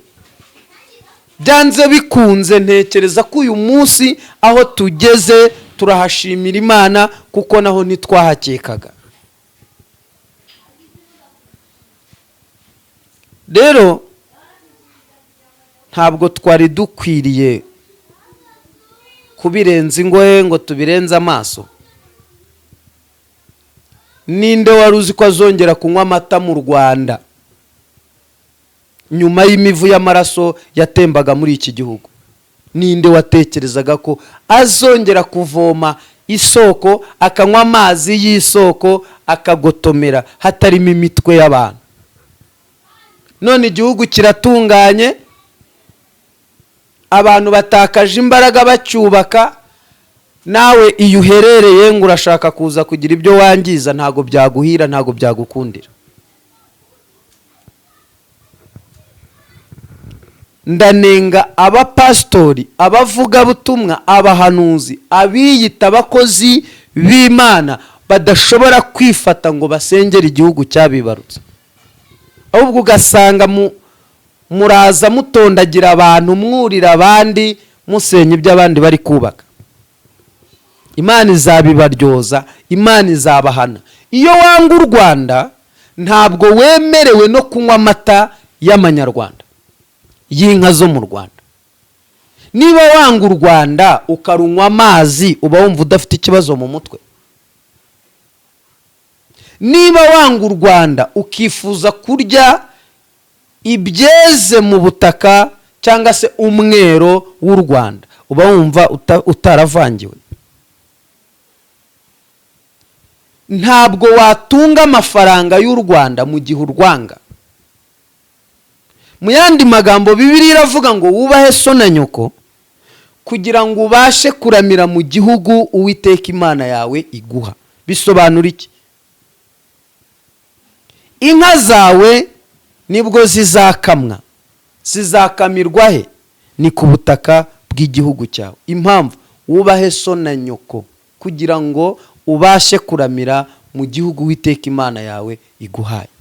[SPEAKER 1] Byanze bikunze ntekereza ko uyu munsi aho tugeze turahashimira Imana, kuko naho ntitwahakekaga. Rero ntabwo twari dukwiriye kubirenza ingohe ngo tubirenze amaso. Ninde wari uzi ko azongera kunywa amata mu Rwanda nyuma y'imivu y'amaraso yatembaga muri iki gihugu? Ninde watekerezaga ko azongera kuvoma isoko, akanywa amazi y'isoko, akagotomera hatarimo imitwe y'abantu? None igihugu kiratunganye, abantu batakaje imbaraga bacyubaka, nawe iyo uherereye ngo urashaka kuza kugira ibyo wangiza, ntago byaguhira, ntago byagukundira. Ndanenga abapastori, abavugabutumwa, abahanuzi, abiyita abakozi b'Imana badashobora kwifata ngo basengere igihugu cyabibarutse. Ahubwo ugasanga muraza mutondagira abantu, mwurira abandi, musenya ibyo abandi bari kubaka. Imana izabibaryoza, Imana izabahana. Iyo wanga u Rwanda ntabwo wemerewe no kunywa amata y'Amanyarwanda, y'inka zo mu Rwanda. Niba wanga u Rwanda ukarunywa amazi, uba wumva udafite ikibazo mu mutwe. Niba wanga u Rwanda ukifuza kurya ibyeze mu butaka cyangwa se umwero w'u Rwanda uba wumva utaravangiwe. Ntabwo watunga amafaranga y'u Rwanda mu gihe urwanga. Mu yandi magambo Bibiliya iravuga ngo wubahe so na nyoko kugira ngo ubashe kuramira mu gihugu Uwiteka Imana yawe iguha. Bisobanura iki? Inka zawe nibwo zizakamwa. Zizakamirwa he? Ni ku butaka bw'igihugu cyawe. Impamvu wubahe so na nyoko kugira ngo ubashe kuramira mu gihugu Uwiteka Imana yawe iguhaye.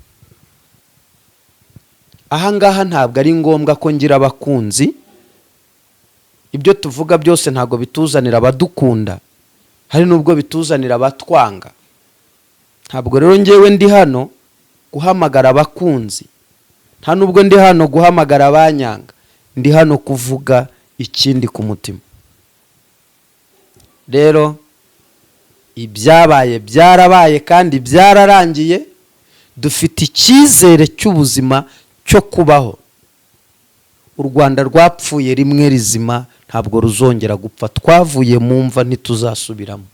[SPEAKER 1] Ahangaha ntabwo ari ngombwa ko ngira abakunzi. Ibyo tuvuga byose ntabwo bituzanira abadukunda, hari nubwo bituzanira abatwanga. Ntabwo rero ngewe ndi hano guhamagara abakunzi, nta nubwo ndi hano guhamagara abanyanga. Ndi hano kuvuga ikindi ku mutima. Rero ibyabaye byarabaye kandi byararangiye. Dufite icyizere cy'ubuzima cyo kubaho. U Rwanda rwapfuye rimwe rizima, ntabwo ruzongera gupfa. Twavuye mu mva ntituzasubiramo.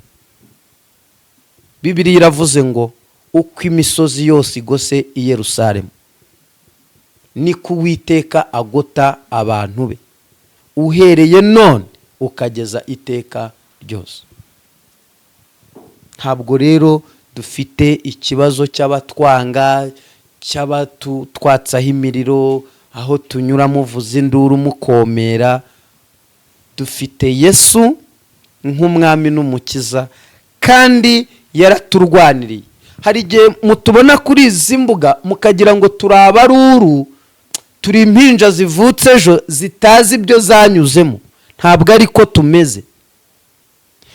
[SPEAKER 1] Bibiliya iravuze ngo uko imisozi yose igose i Yerusalemu niko Uwiteka agota abantu be, uhereye none ukageza iteka ryose. Ntabwo rero dufite ikibazo cy'abatwanga, cy'abatwatsaho imiriro, aho tunyura muvuza induru mukomera. Dufite Yesu nk'umwami n'umukiza kandi yaraturwaniriye. Hari igihe mutubona kuri izi mbuga mukagira ngo turabaruru, turi impinja zivutse ejo zitazi ibyo zanyuzemo. Ntabwo ariko tumeze.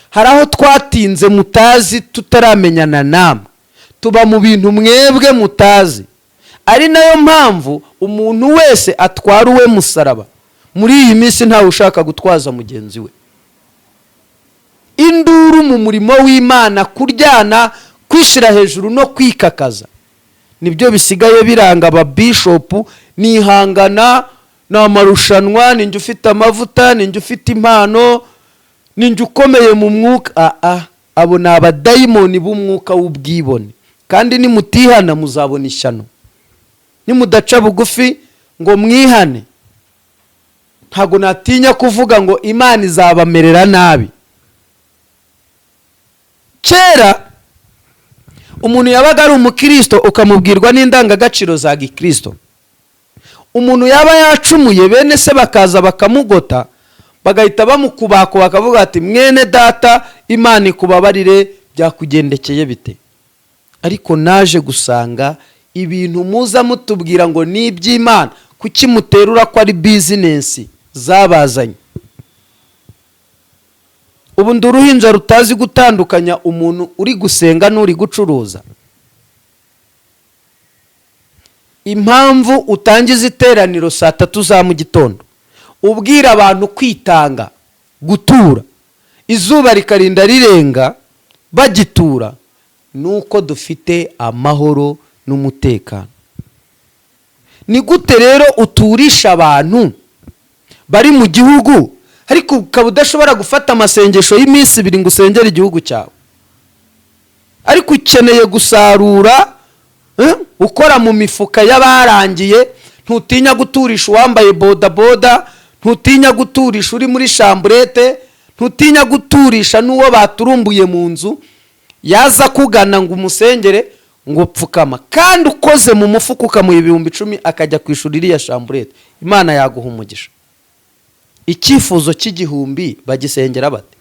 [SPEAKER 1] Hari aho twatinze mutazi, tutaramenyana namwe. Tuba mu bintu mwebwe mutazi. Ari nayo mpamvu umuntu wese atwara uwe musaraba. Muri iyi minsi ntawe ushaka gutwaza mugenzi we. Induru mu murimo w'Imana, kuryana, kwishira hejuru no kwikakaza, nibyo bisigaye biranga ababishopu. Nihangana, n'amarushanwa, ninjye ufite amavuta, ninjye ufite impano, ninjye ukomeye mu mwuka. Abo ni abadayimoni b'umwuka w'ubwibone, kandi nimutihana muzabona ishyano. Nimudaca bugufi ngo mwihane, ntago natinya kuvuga ngo Imana izabamerera nabi. Kera umuntu yabaga ari umukristo ukamubwirwa n'indangagaciro za gikristo. Umuntu yaba yacumuye bene se bakaza bakamugota, bagahita bamukubako bakavuga ati mwene data Imana ikubabarire, byakugendekeye bite? Ariko naje gusanga ibintu muza mutubwira ngo ni iby'Imana, kuki muterura ko ari business zabazanye? Ubu nduruhinja rutazi gutandukanya umuntu uri gusenga n'uri gucuruza. Impamvu utangiza iteraniro saa 3 za mu gitondo ubwira abantu kwitanga, gutura, izuba rikarinda rirenga bagitura, nuko dufite amahoro n'umutekano. Ni gute rero uturisha abantu bari mu gihugu ariko ukaba udashobora gufata amasengesho y'iminsi 2 ngo usengere igihugu cyawe? Ariko ukeneye gusarura, ukora mu mifuka y'abarangiye, ntutinya guturisha uwambaye boda boda, ntutinya guturisha uri muri chambrette, ntutinya guturisha n'uwo baturumbuye mu nzu yaza kugana ngo umusengere ngo pfukama, kandi ukoze mu mufuka ukamuha 10,000 akajya kwishura iriya chambrette. Imana yaguha umugisha. Icyifuzo cy'igihumbi bagisengera bate?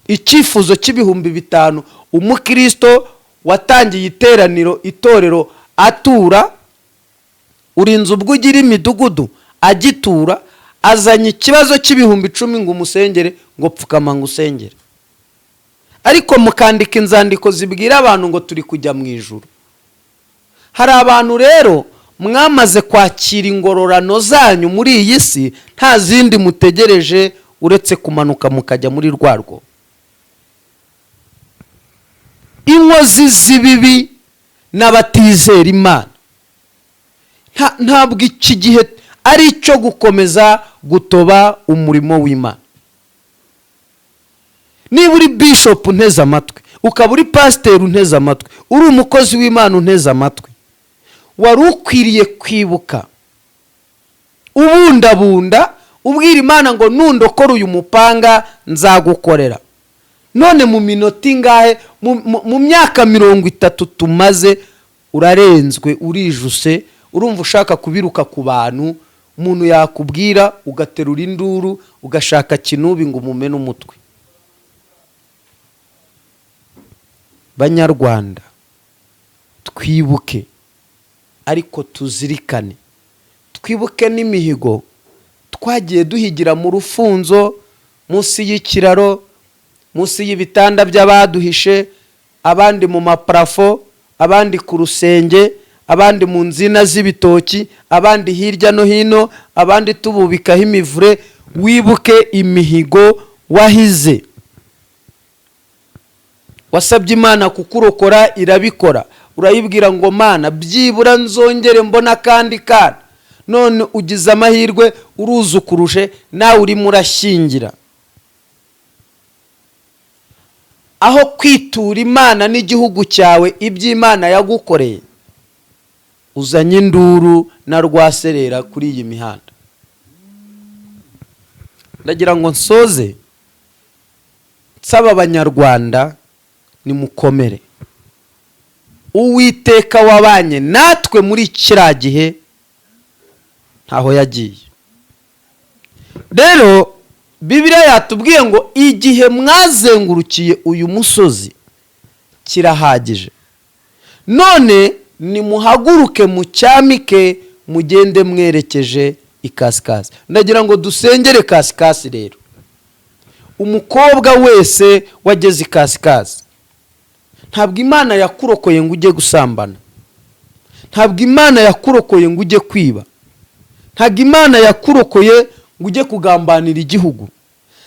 [SPEAKER 1] Icyifuzo cy'ibihumbi 5 umukristo watangiye iteraniro, itorero atura, urinze ubwo ugira imidugudu agitura, azanye ikibazo cy'ibihumbi 10 ngo umusengere, ngo pfukama ngo usengere. Ariko mukandika inzandiko zibwira abantu ngo turi kujya mu ijuru. Hari abantu rero mwamaze kwakira ingororano zanyu muri iyi si, nta zindi mutegereje uretse kumanuka mukajya muri rwarwo. Inkozi z'ibibi n'abatizera Imana ntabwo iki gihe ari icyo gukomeza gutoba umurimo w'Imana. Niba uri bishop unteze amatwi, ukaba uri pasiteri unteze amatwi, uri umukozi w'Imana unteze amatwi, wari ukwiriye kwibuka ubundabunda ubwira Imana ngo nundokora uyu mupanga nzagukorera. None mu minota ingahe, mu myaka 30 tumaze, urarenzwe, urijuse, urumva ushaka kubiruka ku bantu, umuntu yakubwira ugaterura induru, ugashaka kinubi ngo umumene umutwe. Banyarwanda, twibuke ariko tuzirikane, twibuke n'imihigo twagiye duhigira mu rufunzo, munsi y'ikiraro, munsi y'ibitanda by'abaduhishe, abandi mu maparafo, abandi ku rusenge, abandi mu nzina z'ibitoki, abandi hirya no hino, abandi tububikaho imivure. Wibuke imihigo wahize. Wasabye Imana kukurokora, irabikora. Urayibwira ngo Mana byibura nzongere mbona kandi kana. None ugize amahirwe, uruzukuruje, nawe urimo urashyingira. Aho kwitura Imana n'igihugu cyawe iby'Imana yagukoreye, uzanye induru na rwaserera kuri iyi mihanda. Ndagira ngo nsoze nsaba Abanyarwanda, nimukomere. Uwiteka wabanye natwe muri kiriya gihe ntaho yagiye. Rero Bibiliya yatubwiye ngo igihe mwazengurukiye uyu musozi kirahagije, none nimuhaguruke mucyamike, mugende mwerekeje ikasikazi. Ndagira ngo dusengere kasikazi. Rero umukobwa wese wageze ikasikazi, ntabwo Imana yakurokoye ngo ujye gusambana, ntabwo Imana yakurokoye ngo ujye kwiba, ntabwo Imana yakurokoye ngo ujye kugambanira igihugu,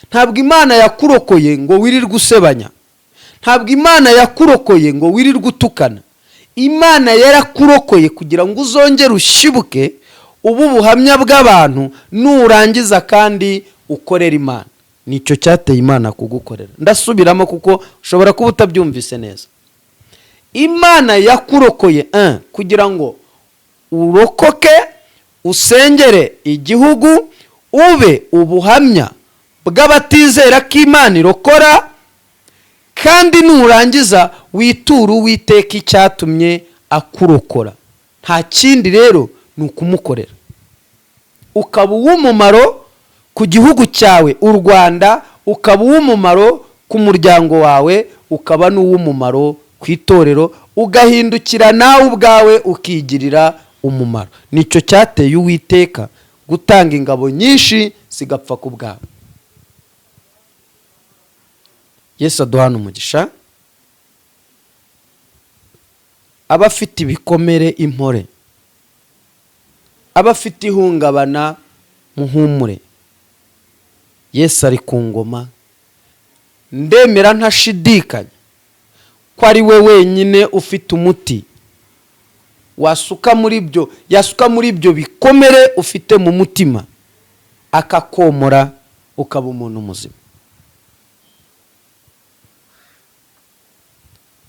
[SPEAKER 1] ntabwo Imana yakurokoye ngo wirirwe usebanya, ntabwo Imana yakurokoye ngo wirirwe utukana. Imana yarakurokoye kugira ngo uzongere ushibuke, ubu buhamya bw'abantu, nurangiza kandi ukorera Imana. Nicyo cyateye Imana kugukorera. Ndasubiramo kuko ushobora kuba utabyumvise neza. Imana yakurokoye kugira ngo urokoke, usengere igihugu, ube ubuhamya bw'abatizera ko Imana irokora, kandi nurangiza witura Uwiteka icyatumye akurokora. Nta kindi rero ni ukumukorera, ukaba uw'umumaro ku gihugu cyawe u Rwanda, ukaba uw'umumaro ku muryango wawe, ukaba n'uw'umumaro ku itorero, ugahindukira nawe ubwawe ukigirira umumaro. Nicyo cyateye Uwiteka gutanga ingabo nyinshi zigapfa ku bwawe. Yesu aduhana umugisha. Abafite ibikomere impore, abafite ihungabana muhumure. Yesu ari ku ngoma. Ndemera ntashidikanya ko ari we wenyine ufite umuti wasuka muri ibyo bikomere ufite mu mutima, akakomora ukaba umuntu muzima.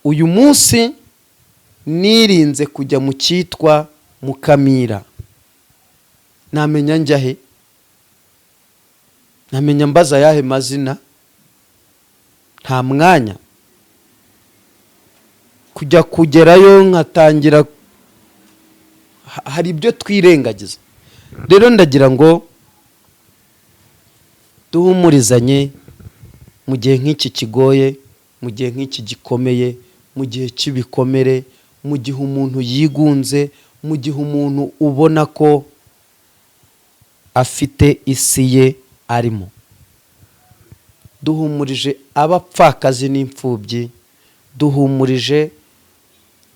[SPEAKER 1] Uyu munsi nirinze kujya mu cyitwa Mukamira. Namenya njyahe? Namenya mbaza yahe mazina? Nta mwanya. Kujya kugerayo nkatangira, hari ibyo twirengagiza. Rero ndagira ngo duhumurizanye mu gihe nk'iki kigoye, mu gihe nk'iki gikomeye, mu gihe cy'ibikomere, mu gihe umuntu yigunze, mu gihe umuntu ubona ko afite isi ye arimo. Duhumurije abapfakazi n'imfubyi, duhumurije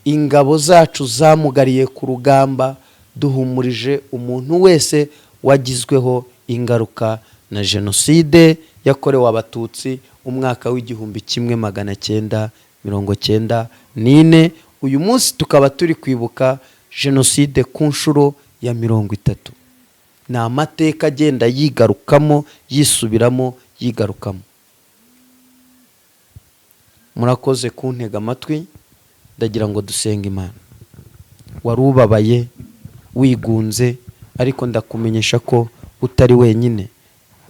[SPEAKER 1] ingabo zacu zamugariye ku rugamba, duhumurije umuntu wese wagizweho ingaruka na jenoside yakorewe Abatutsi umwaka w'1994. Uyu munsi tukaba turi kwibuka jenoside ku nshuro ya 30. Ni amateka agenda yigarukamo, yisubiramo, yigarukamo. Murakoze kuntega amatwi, ndagira ngo dusenga Imana. Warubabaye, wigunze, ariko ndakumenyesha ko utari wenyine.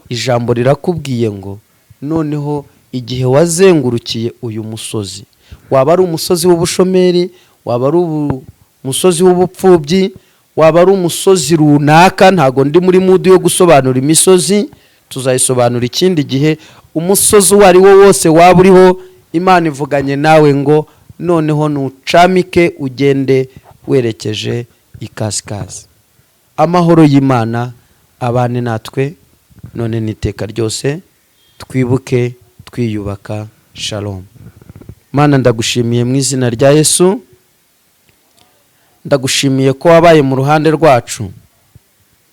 [SPEAKER 1] Ijambo rirakubwiye ngo noneho igihe wazengurukiye uyu musozi, waba ari umusozi w'ubushomeri, waba ari umusozi w'ubupfubyi, waba ari umusozi runaka, ntago ndi muri mudu yo gusobanura imisozi, tuzayisobanura ikindi gihe. Umusozi wari wo wose waba uriho, Imana ivuganye nawe ngo noneho nucamike ugende werekeje ikasikazi. Amahoro y'Imana abane natwe none niteka ryose. Twibuke twiyubaka. Shalom. Mana, ndagushimiye mu izina rya Yesu. Ndagushimiye ko wabaye mu ruhande rwacu.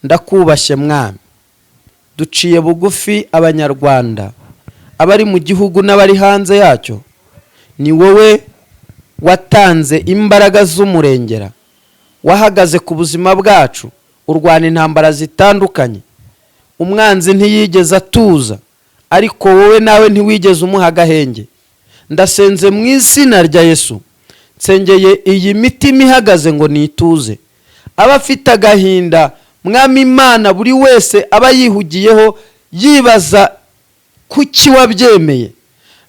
[SPEAKER 1] Ndakubashye Mwami. Duciye bugufi Abanyarwanda, abari mu gihugu n'abari hanze yacyo. Ni wowe watanze imbaraga z'umurengera, wahagaze ku buzima bwacu, urwana intambara zitandukanye. Umwanzi ntiyigeze atuza, ariko wowe nawe ntiwigeze umuha agahenge. Ndasenze mu izina rya Yesu, nsengeye iyi mitima ihagaze ngo nituze. Abafite agahinda, Mwami Imana, buri wese aba yihugiyeho yibaza kuki wabyemeye.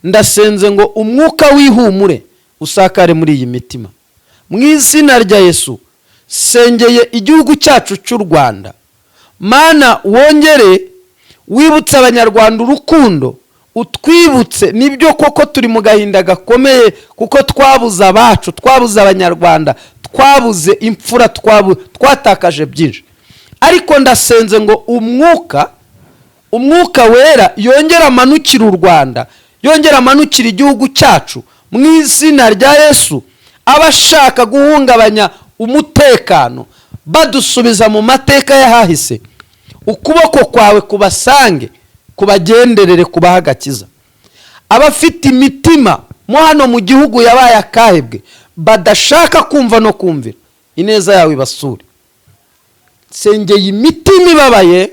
[SPEAKER 1] Ndasenze ngo umwuka w'ihumure usakare muri iyi mitima. Mu izina rya Yesu, sengeye igihugu cyacu cy'u Rwanda. Mana, wongere wibutse Abanyarwanda urukundo, utwibutse. Nibyo koko turi mu gahinda gakomeye, kuko twabuze abacu, twabuze Abanyarwanda, twabuze imfura, twatakaje byinshi. Ariko ndasenze ngo umwuka wera yongera amanukira u Rwanda, yongera amanukira igihugu cyacu mu izina rya Yesu. Abashaka guhungabanya umutekano badusubiza mu mateka yahahise, ukuboko kwawe kubasange, kubagenderere, kubaha agakiza. Abafite imitima mo hano mu gihugu yabaye akahebwe, badashaka kumva no kumvira, ineza yawe ibasure. Sengeye imitima ibabaye,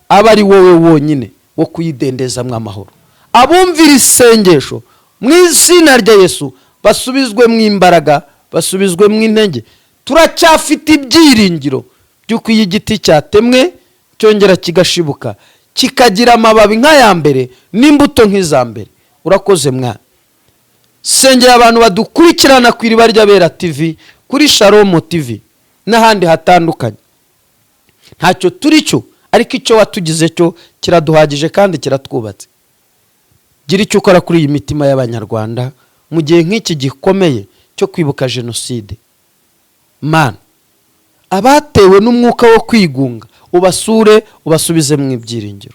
[SPEAKER 1] aba ari wowe wonyine wo kuyidendezamwo amahoro. Abumvira isengesho mu izina rya Yesu basubizwe mu imbaraga, basubizwe mu intege. Turacyafite ibyiringiro by'uko iyi giti cyatemwe cyongera kigashibuka, kikagira amababi nk'aya mbere n'imbuto nk'iza mbere. Urakoze Mwana. Sengeye abantu badukurikirana ku Iriba ry'Abera TV, kuri Shalom TV n'ahandi hatandukanye. Ntacyo turi cyo, ariko icyo watugize cyo kiraduhagije kandi kiratwubatse. Gira icyo ukora kuri iyi mitima y'Abanyarwanda mu gihe nk'iki gikomeye cyo kwibuka jenoside. Mana, abatewe n'umwuka wo kwigunga ubasure, ubasubize mu ibyiringiro.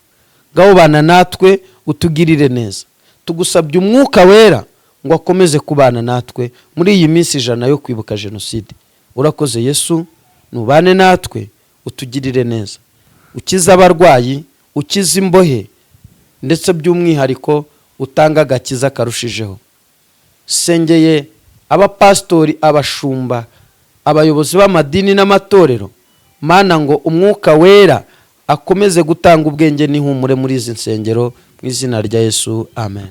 [SPEAKER 1] Ngaho bana natwe, utugirire neza. Tugusabye umwuka wera ngo akomeze kubana natwe muri iyi minsi 100 yo kwibuka jenoside. Urakoze Yesu, nubane natwe, utugirire neza. Ukiza abarwayi, ukiza imbohe, ndetse by'umwihariko utanga agakiza karushijeho. Sengeye abapastori, abashumba, abayobozi b'amadini n'amatorero. Mana, ngo umwuka wera akomeze gutanga ubwenge n'ihumure muri izi nsengero mu izina rya Yesu. Amen.